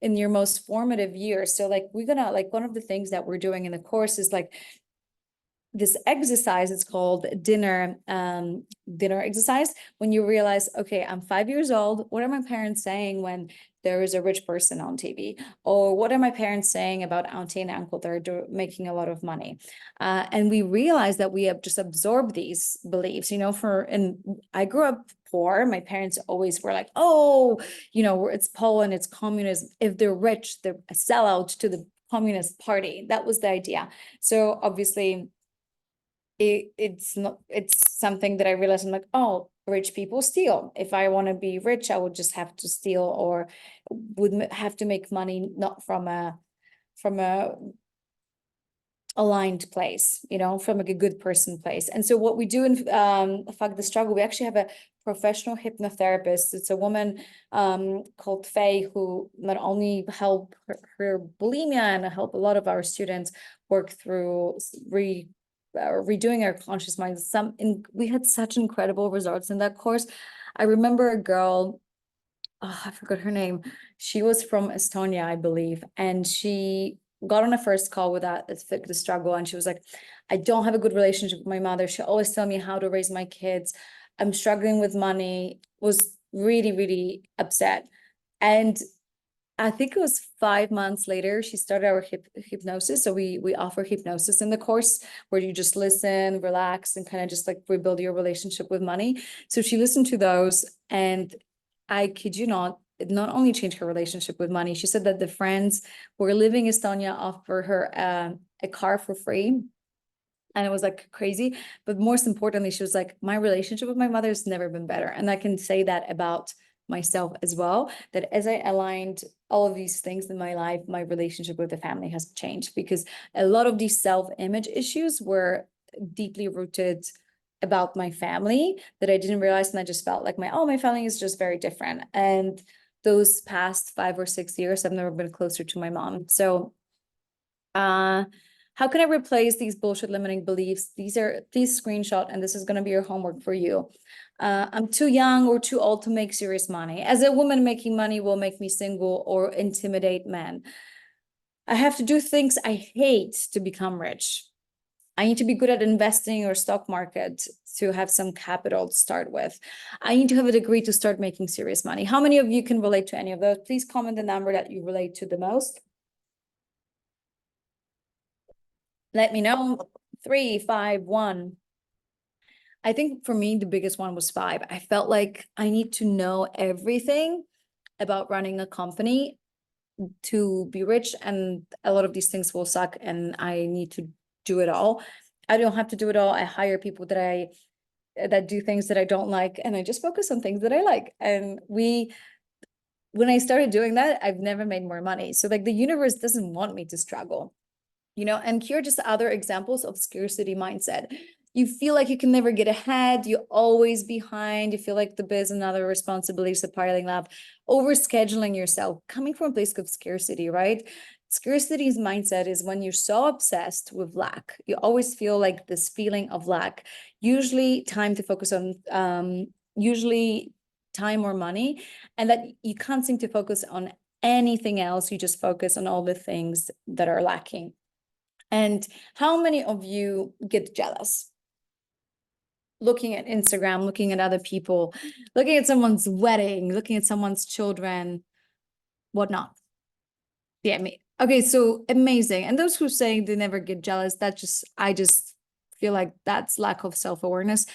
in your most formative years. So like we're gonna, like one of the things that we're doing in the course is like this exercise. It's called dinner exercise. When you realize, okay, I'm 5 years old, what are my parents saying when there is a rich person on TV? Or what are my parents saying about auntie and uncle that are making a lot of money? And we realize that we have just absorbed these beliefs, and I grew up poor. My parents always were like, oh, it's Poland, it's communism. If they're rich, they're a sellout to the Communist Party. That was the idea. So obviously it's something that I realized. I'm like, oh, rich people steal. If I want to be rich, I would just have to steal, or would have to make money not from a aligned place, from like a good person place. And so what we do in Fuck the Struggle, we actually have a professional hypnotherapist. It's a woman called Faye, who not only help her bulimia and help a lot of our students work through redoing our conscious mind. We had such incredible results in that course. I remember a girl, I forgot her name. She was from Estonia, I believe, and she got on a first call with the struggle, and she was like, I don't have a good relationship with my mother. She always tell me how to raise my kids. I'm struggling with money. Was really, really upset. And I think it was 5 months later, she started our hypnosis. So we offer hypnosis in the course, where you just listen, relax, and kind of just like rebuild your relationship with money. So she listened to those, and I kid you not, it not only changed her relationship with money. She said that the friends who were living in Estonia offered her a car for free. And it was like crazy. But most importantly, she was like, my relationship with my mother has never been better. And I can say that about myself as well, that as I aligned all of these things in my life, my relationship with the family has changed, because a lot of these self-image issues were deeply rooted about my family that I didn't realize. And I just felt like my family is just very different. And those past 5 or 6 years, I've never been closer to my mom. So how can I replace these bullshit limiting beliefs? Please screenshot, and this is going to be your homework for you. I'm too young or too old to make serious money. As a woman, making money will make me single or intimidate men. I have to do things I hate to become rich. I need to be good at investing or stock market to have some capital to start with. I need to have a degree to start making serious money. How many of you can relate to any of those? Please comment the number that you relate to the most. Let me know. 3, 5, 1. I think for me, the biggest one was 5. I felt like I need to know everything about running a company to be rich, and a lot of these things will suck, and I need to do it all. I don't have to do it all. I hire people that do things that I don't like, and I just focus on things that I like. And when I started doing that, I've never made more money. So like the universe doesn't want me to struggle. And here are just other examples of scarcity mindset. You feel like you can never get ahead. You're always behind. You feel like the biz and other responsibilities are piling up. Overscheduling yourself, coming from a place of scarcity, right? Scarcity's mindset is when you're so obsessed with lack. You always feel like this feeling of lack. Usually time to focus on, usually time or money, and that you can't seem to focus on anything else. You just focus on all the things that are lacking. And how many of you get jealous? Looking at Instagram, looking at other people, looking at someone's wedding, looking at someone's children. whatnot. Yeah, me. Okay, so amazing. And those who say they never get jealous, I just feel like that's lack of self-awareness.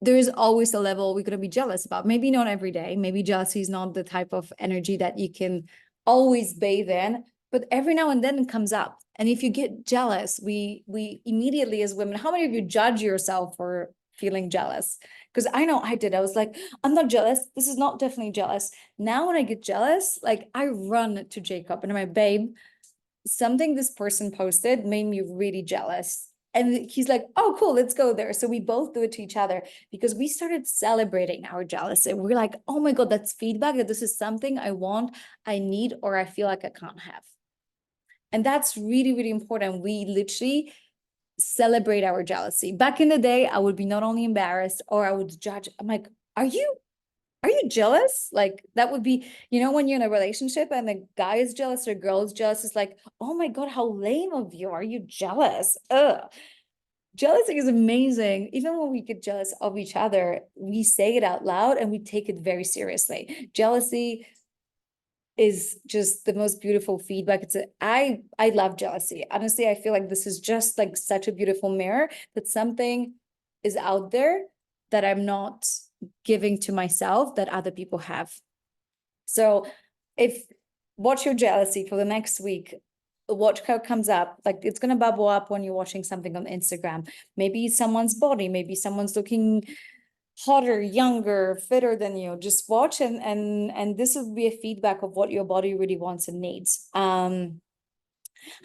There is always a level we're going to be jealous about. Maybe not every day. Maybe jealousy is not the type of energy that you can always bathe in, but every now and then it comes up. And if you get jealous, we immediately as women, how many of you judge yourself for feeling jealous? Because I know I did. I was like, I'm not jealous. This is not definitely jealous. Now when I get jealous, like I run to Jacob and I'm like, babe, something this person posted made me really jealous. And he's like, oh, cool, let's go there. So we both do it to each other because we started celebrating our jealousy. We're like, oh my God, that's feedback that this is something I want, I need, or I feel like I can't have. And that's really, really important. We literally celebrate our jealousy. Back in the day, I would be not only embarrassed or I would judge. I'm like, are you jealous? Like that would be, when you're in a relationship and the guy is jealous or girl is jealous, it's like, oh my God, how lame of you. Are you jealous? Ugh. Jealousy is amazing. Even when we get jealous of each other, we say it out loud and we take it very seriously. Jealousy is just the most beautiful feedback. I love jealousy. Honestly, I feel like this is just like such a beautiful mirror that something is out there that I'm not giving to myself that other people have. So watch your jealousy for the next week. Watch how it comes up. Like it's going to bubble up when you're watching something on Instagram. Maybe someone's body, maybe someone's looking hotter, younger, fitter than you. Just watch and this will be a feedback of what your body really wants and needs. How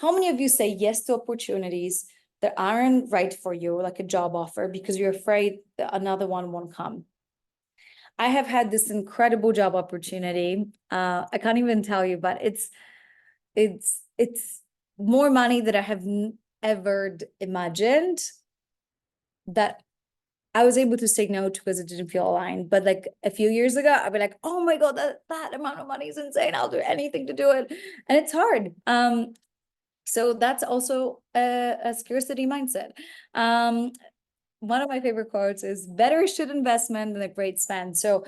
many of you say yes to opportunities that aren't right for you, like a job offer, because you're afraid that another one won't come? I have had this incredible job opportunity. I can't even tell you, but it's more money that I have ever imagined that I was able to say no to because it didn't feel aligned. But like a few years ago, I'd be like, oh my God, that amount of money is insane. I'll do anything to do it. And it's hard. So that's also a scarcity mindset. One of my favorite quotes is better should investment than a great spend. So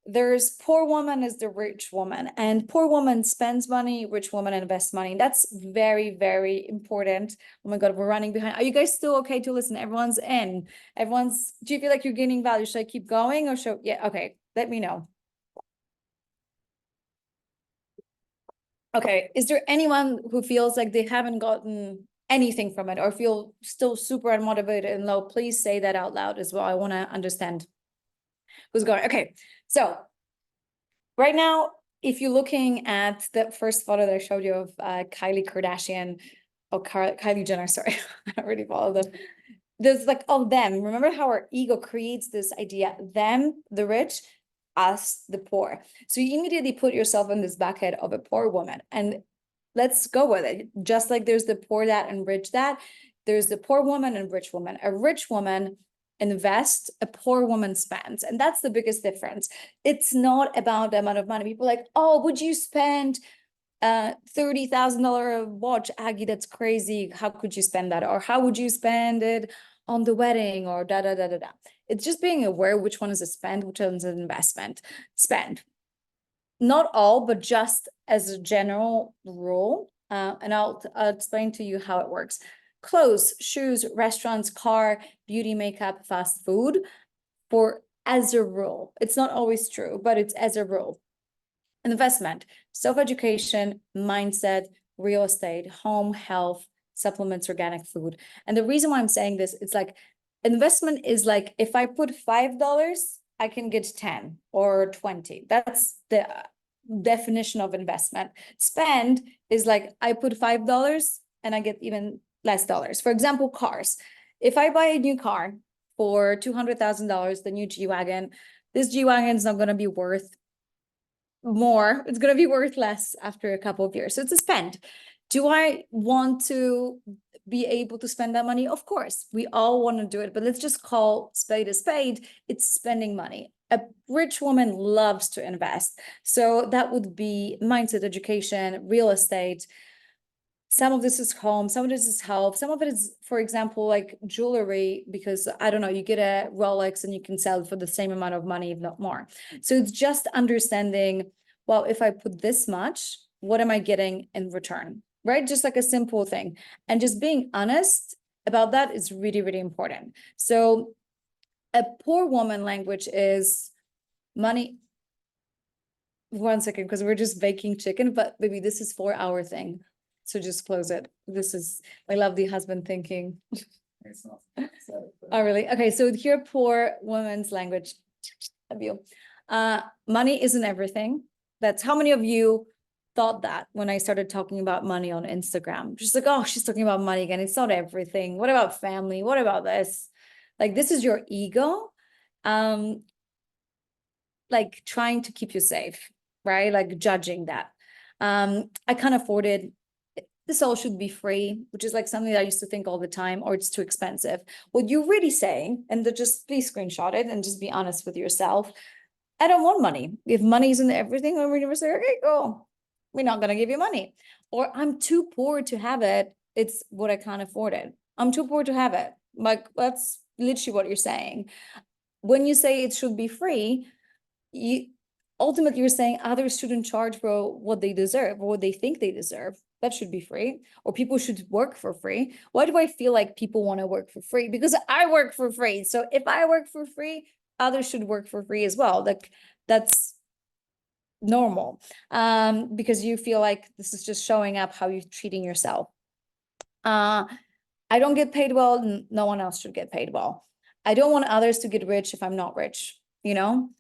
there's poor woman is the rich woman, and poor woman spends money, rich woman invests money. That's very, very important. Oh my God, we're running behind. Are you guys still okay to listen? Everyone's in. Do you feel like you're gaining value? Should I keep going or yeah, okay, let me know. Okay, is there anyone who feels like they haven't gotten anything from it or feel still super unmotivated and low? Please say that out loud as well. I want to understand who's going. Okay, so right now, if you're looking at the first photo that I showed you of Kylie Kardashian or Kylie Jenner, sorry, I don't really follow them. There's like, oh, them. Remember how our ego creates this idea, them, the rich, us, the poor. So you immediately put yourself in this bucket of a poor woman. And let's go with it. Just like there's the poor dad and rich dad, there's the poor woman and rich woman. A rich woman invests, a poor woman spends. And that's the biggest difference. It's not about the amount of money. People are like, oh, would you spend $30,000 watch, Aggie? That's crazy. How could you spend that? Or how would you spend it on the wedding? Or da da da da da. It's just being aware which one is a spend, which one is an investment. Spend. Not all, but just as a general rule. And I'll explain to you how it works. Clothes, shoes, restaurants, car, beauty, makeup, fast food, as a rule. It's not always true, but it's as a rule. Investment, self-education, mindset, real estate, home, health, supplements, organic food. And the reason why I'm saying this, it's like investment is like if I put $5, I can get 10 or 20. That's the definition of investment. Spend is like I put $5 and I get even less dollars. For example, cars. If I buy a new car for $200,000, the new G-Wagon, this G-Wagon is not going to be worth more. It's going to be worth less after a couple of years. So it's a spend. Do I want to be able to spend that money? Of course, we all want to do it, but let's just call spade a spade. It's spending money. A rich woman loves to invest. So that would be mindset, education, real estate. Some of this is home, some of this is health, some of it is, for example, like jewelry, because I don't know, you get a Rolex and you can sell it for the same amount of money, if not more. So it's just understanding well, if I put this much, what am I getting in return? Right? Just like a simple thing. And just being honest about that is really, really important. So a poor woman language is money. 1 second, because we're just baking chicken, but maybe this is 4 hour thing. So just close it. This is my lovely husband thinking. It's not. Oh, really? Okay, so here, poor woman's language. Of you. Money isn't everything. That's how many of you thought that when I started talking about money on Instagram? Just like, oh, she's talking about money again. It's not everything. What about family? What about this? Like, this is your ego, like trying to keep you safe, right? Like judging that. I can't afford it. This all should be free, which is like something that I used to think all the time, or it's too expensive. What you're really saying, and just please screenshot it and just be honest with yourself. I don't want money. If money isn't everything, then we're gonna say, okay, go. We're not gonna give you money. Or I'm too poor to have it. It's what I can't afford it. I'm too poor to have it. Like, that's literally what you're saying. When you say it should be free, you ultimately you're saying others shouldn't charge for what they deserve or what they think they deserve. That should be free. Or people should work for free. Why do I feel like people want to work for free? Because I work for free. So if I work for free, others should work for free as well. Like, that's normal. Because you feel like this is just showing up how you're treating yourself. I don't get paid well, no one else should get paid well. I don't want others to get rich if I'm not rich, you know?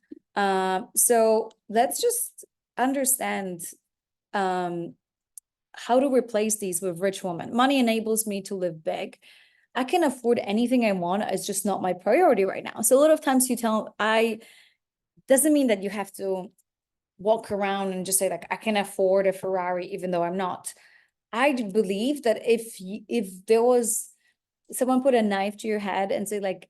So let's just understand how to replace these with rich woman. Money enables me to live big. I can afford anything I want. It's just not my priority right now. So a lot of times doesn't mean that you have to walk around and just say like, I can afford a Ferrari, even though I'm not. I believe that if there was someone put a knife to your head and say like,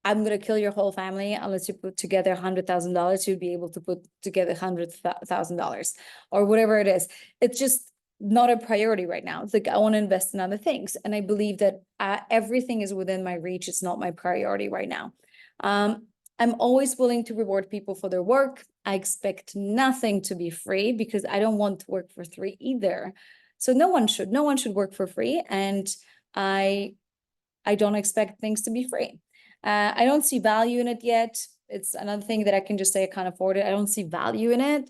I'm gonna kill your whole family unless you put together $100,000, you'd be able to put together $100,000 or whatever it is. It's just not a priority right now. It's like, I want to invest in other things, and I believe that everything is within my reach. It's not my priority right now. I'm always willing to reward people for their work. I expect nothing to be free because I don't want to work for free either. So no one should work for free, and I don't expect things to be free. I don't see value in it yet. It's another thing that I can just say I can't afford it. I don't see value in it.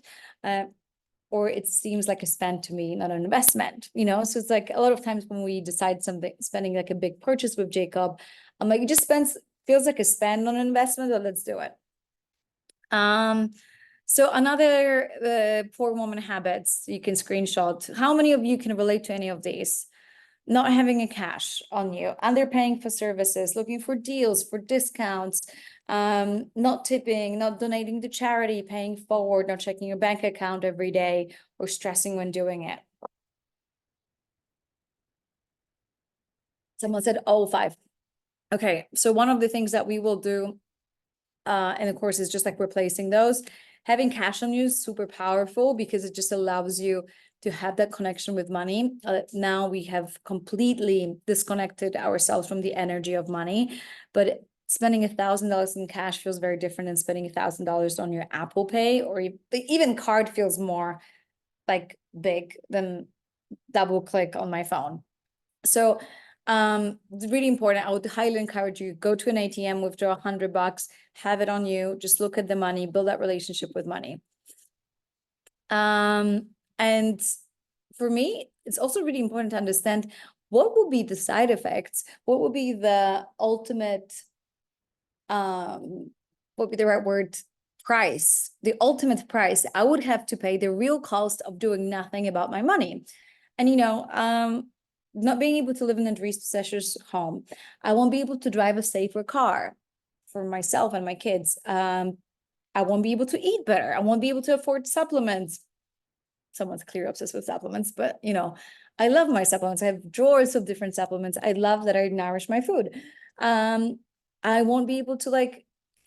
Or it seems like a spend to me, not an investment, you know? So it's like a lot of times when we decide something, spending like a big purchase with Jacob, I'm like, it just feels like a spend on an investment, but let's do it. So another poor woman habits you can screenshot. How many of you can relate to any of these? Not having a cash on you, underpaying for services, looking for deals, for discounts, not tipping, not donating to charity, paying forward, not checking your bank account every day, or stressing when doing it. Someone said, oh, 5. Okay, so one of the things that we will do in the course is just like replacing those. Having cash on you is super powerful because it just allows you to have that connection with money. Now we have completely disconnected ourselves from the energy of money, but spending $1,000 in cash feels very different than spending $1,000 on your Apple Pay, or even card feels more like big than double click on my phone. So it's really important. I would highly encourage you, go to an ATM, withdraw $100, have it on you, just look at the money, build that relationship with money. And for me, it's also really important to understand what will be the side effects, what will be the ultimate, what would be the right word, price, the ultimate price I would have to pay, the real cost of doing nothing about my money. And, you know, not being able to live in a possessor's home. I won't be able to drive a safer car for myself and my kids. I won't be able to eat better. I won't be able to afford supplements. Someone's clearly obsessed with supplements, but you know, I love my supplements. I have drawers of different supplements. I love that I nourish my food. I won't be able to like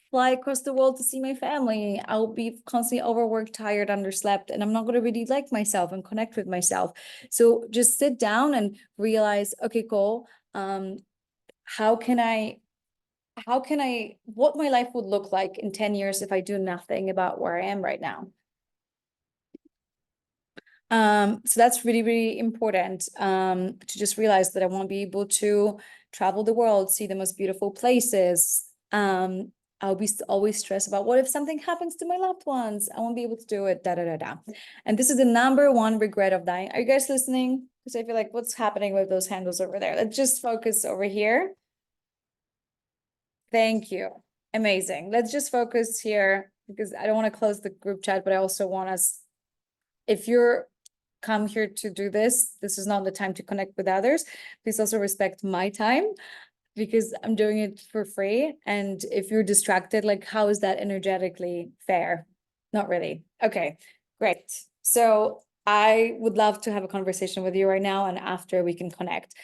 fly across the world to see my family. I'll be constantly overworked, tired, underslept, and I'm not going to really like myself and connect with myself. So just sit down and realize, okay, cool. How can I, what my life would look like in 10 years if I do nothing about where I am right now? So that's really, really important, to just realize that I won't be able to travel the world, see the most beautiful places. I'll be always stressed about what if something happens to my loved ones? I won't be able to do it, da, da, da, da. And this is the number one regret of dying. Are you guys listening? Because I feel like what's happening with those handles over there? Let's just focus over here. Thank you. Amazing. Let's just focus here because I don't want to close the group chat, but I also want us, if you're come here to do this, this is not the time to connect with others. Please also respect my time because I'm doing it for free. And if you're distracted, like how is that energetically fair? Not really. Okay, great. So I would love to have a conversation with you right now, and after we can connect.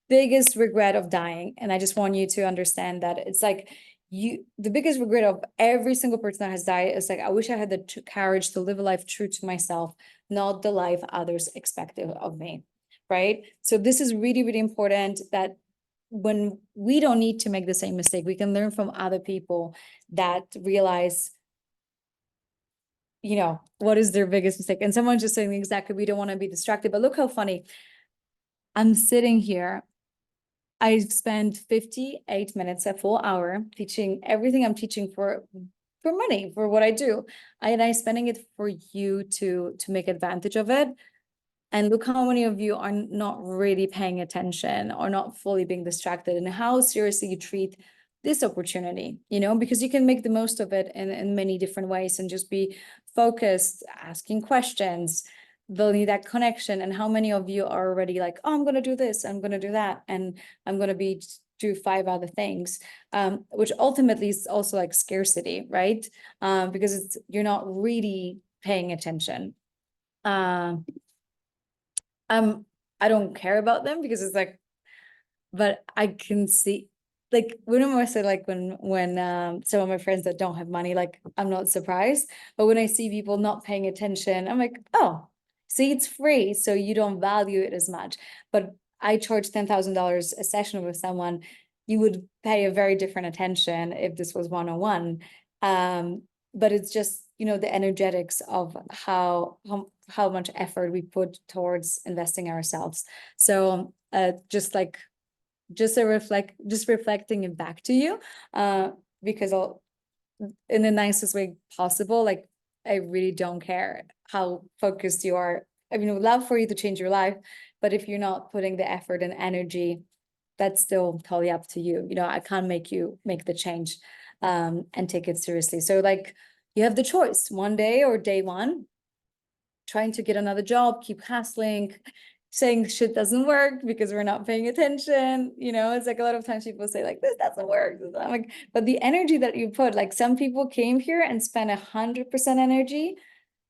Biggest regret of dying, and I just want you to understand that it's like the biggest regret of every single person that has died is like, I wish I had the courage to live a life true to myself, not the life others expected of me, right? So this is really, really important, that when we don't need to make the same mistake, we can learn from other people that realize, you know, what is their biggest mistake. And someone's just saying exactly, we don't want to be distracted, but look how funny. I'm sitting here. I spent 58 minutes, a full hour, teaching everything I'm teaching for money, for what I do. And I'm spending it for you to make advantage of it. And look how many of you are not really paying attention or not fully being distracted, and how seriously you treat this opportunity, you know, because you can make the most of it in many different ways and just be focused, asking questions, building that connection. And how many of you are already like, oh, I'm going to do this, I'm going to do that, and I'm going to do 5 other things, which ultimately is also like scarcity, right? Because you're not really paying attention. I don't care about them because it's like, but I can see, like, when I said, like, when some of my friends that don't have money, like, I'm not surprised. But when I see people not paying attention, I'm like, oh, see, it's free, so you don't value it as much. But I charge $10,000 a session with someone, you would pay a very different attention if this was one-on-one. But it's just, you know, the energetics of how much effort we put towards investing ourselves. So just reflecting it back to you, because in the nicest way possible, like, I really don't care how focused you are. I mean, I would love for you to change your life, but if you're not putting the effort and energy, that's still totally up to you. You know, I can't make you make the change, and take it seriously. So like, you have the choice, one day or day one, trying to get another job, keep hustling, saying shit doesn't work because we're not paying attention. You know, it's like a lot of times people say like, this doesn't work. I'm like, but the energy that you put, like, some people came here and spent 100% energy,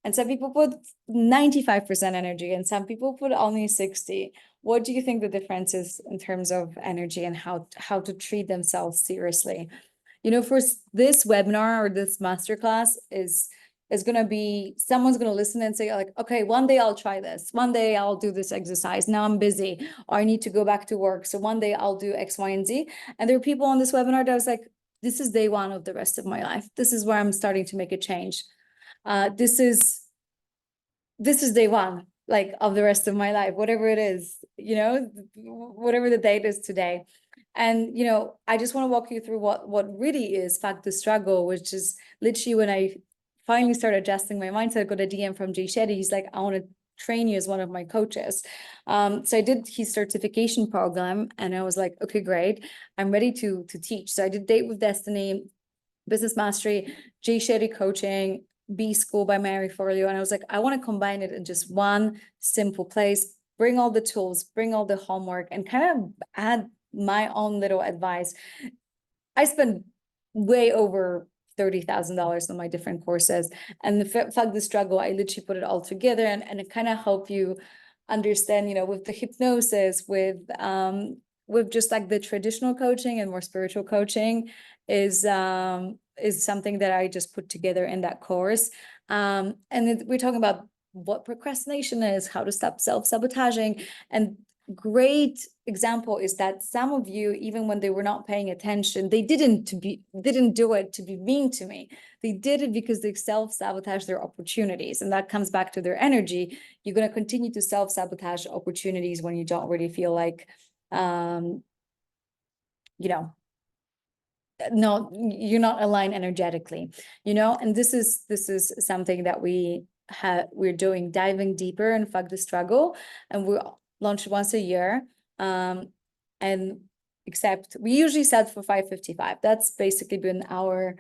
and some people put 95% energy, and some people put only 60. What do you think the difference is in terms of energy and how to treat themselves seriously? You know, for this webinar or this masterclass is going to be, someone's going to listen and say like, okay, one day I'll try this. One day I'll do this exercise. Now I'm busy, or I need to go back to work. So one day I'll do X, Y, and Z. And there are people on this webinar that was like, this is day one of the rest of my life. This is where I'm starting to make a change. This is day one, like, of the rest of my life, whatever it is, you know, whatever the date is today. And, you know, I just want to walk you through what really is Fuck the Struggle, which is literally when I finally started adjusting my mindset. I got a DM from Jay Shetty. He's like, I want to train you as one of my coaches. So I did his certification program, and I was like, okay, great. I'm ready to teach. So I did Date with Destiny, Business Mastery, Jay Shetty coaching, B School by Mary Forleo. And I was like, I want to combine it in just one simple place, bring all the tools, bring all the homework, and kind of add my own little advice. I spent way over $30,000 on my different courses, and the Fuck the Struggle, I literally put it all together, and it kind of help you understand, you know, with the hypnosis, with just like the traditional coaching and more spiritual coaching is something that I just put together in that course. And we're talking about what procrastination is, how to stop self-sabotaging, and great example is that some of you, even when they were not paying attention, they didn't do it to be mean to me. They did it because they self-sabotage their opportunities, and that comes back to their energy. You're going to continue to self-sabotage opportunities when you don't really feel like, you know, no, you're not aligned energetically, you know. And this is something that we're doing, diving deeper and Fuck the Struggle, and we launch once a year. And except we usually sell for $555. That's basically been our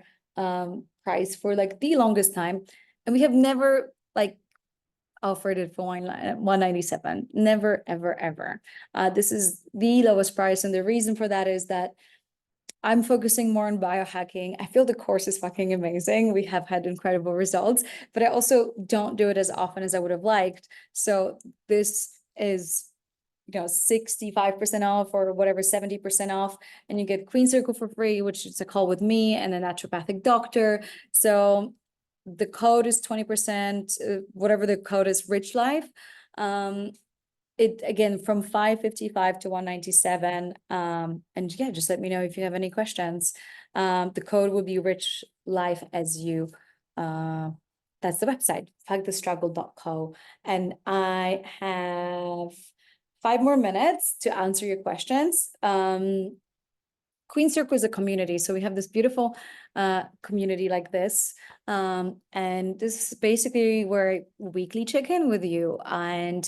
price for like the longest time, and we have never like offered it for $197. Never, ever, ever. This is the lowest price, and the reason for that is that I'm focusing more on biohacking. I feel the course is fucking amazing. We have had incredible results, but I also don't do it as often as I would have liked. So this is, 65% off or whatever, 70% off. And you get Queen Circle for free, which is a call with me and a naturopathic doctor. So the code is 20%, whatever the code is, Rich Life. It again from $555 to $197. And yeah, just let me know if you have any questions. The code will be Rich Life as you. That's the website, fuckthestruggle.co. And I have 5 more minutes to answer your questions. Queen Circle is a community. So we have this beautiful community like this. And this is basically where I weekly check in with you, and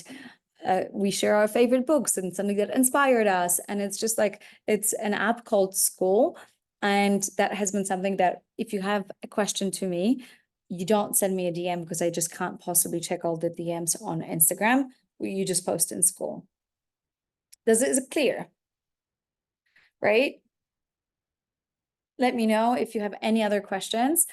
we share our favorite books and something that inspired us. And it's just like, it's an app called School. And that has been something that if you have a question to me, you don't send me a DM because I just can't possibly check all the DMs on Instagram. You just post in School. Is it clear? Right? Let me know if you have any other questions.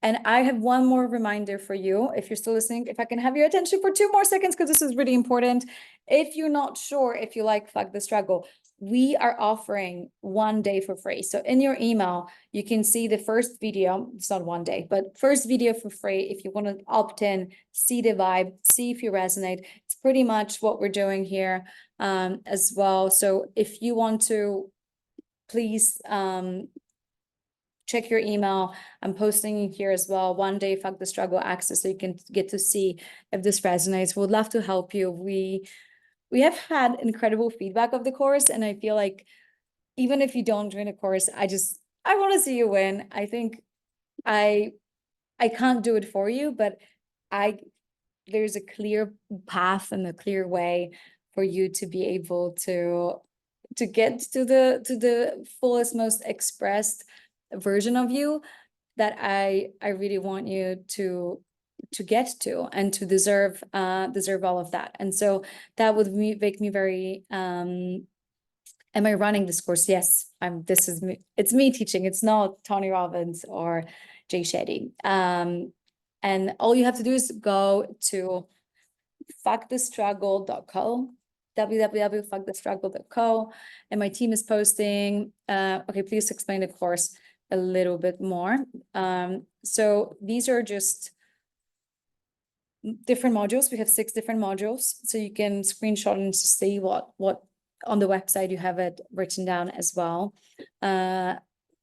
And I have one more reminder for you. If you're still listening, if I can have your attention for 2 more seconds, because this is really important. If you're not sure if you like Fuck the Struggle, we are offering 1 day for free. So in your email, you can see the first video. It's not 1 day, but first video for free. If you want to opt in, see the vibe, see if you resonate. It's pretty much what we're doing here as well. So if you want to, please check your email. I'm posting here as well. 1 day Fuck the Struggle access, so you can get to see if this resonates. We'd love to help you. We have had incredible feedback of the course, and I feel like even if you don't join the course, I want to see you win. I think I can't do it for you, but there's a clear path and a clear way for you to be able to get to the fullest, most expressed version of you that I really want you to get to, and to deserve all of that. And so that would make me very am I running this course? Yes, this is me. It's me teaching. It's not Tony Robbins or Jay Shetty. And all you have to do is go to fuckthestruggle.co, www.fuckthestruggle.co, and my team is posting. Okay, please explain the course a little bit more. So these are just different modules. We have 6 different modules, so you can screenshot and see what on the website. You have it written down as well.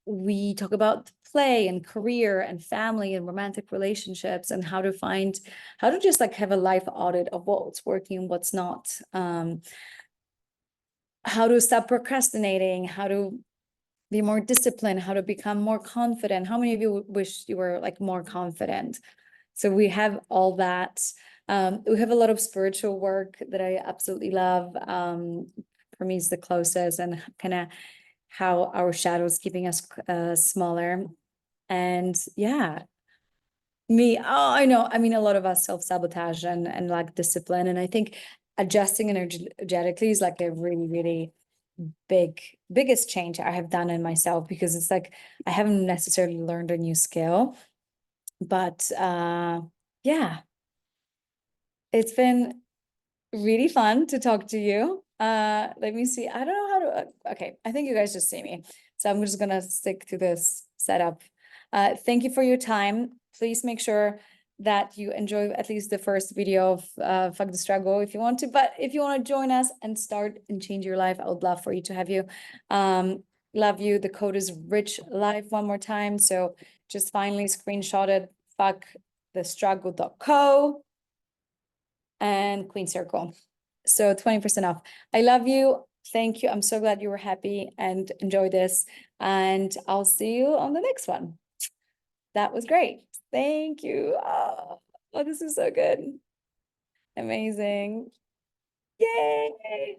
We talk about play and career and family and romantic relationships, and how to just like have a life audit of what's working and what's not. How to stop procrastinating, how to be more disciplined, how to become more confident. How many of you wish you were like more confident? So we have all that. We have a lot of spiritual work that I absolutely love. For me, it's the closest, and kind of how our shadows keeping us smaller. And yeah, I know. I mean, a lot of us self-sabotage and lack discipline. And I think adjusting energetically is like a really, really biggest change I have done in myself, because it's like I haven't necessarily learned a new skill, but yeah, it's been really fun to talk to you. Let me see. I don't know how to okay, I think you guys just see me, so I'm just gonna stick to this setup. Thank you for your time. Please make sure that you enjoy at least the first video of Fuck the Struggle if you want to. But if you want to join us and start and change your life, I would love for you to have you. Love you. The code is Rich Life one more time. So just finally screenshot it, fuckthestruggle.co and Queen Circle. So 20% off. I love you. Thank you. I'm so glad you were happy and enjoy this. And I'll see you on the next one. That was great. Thank you. Oh, this is so good. Amazing. Yay.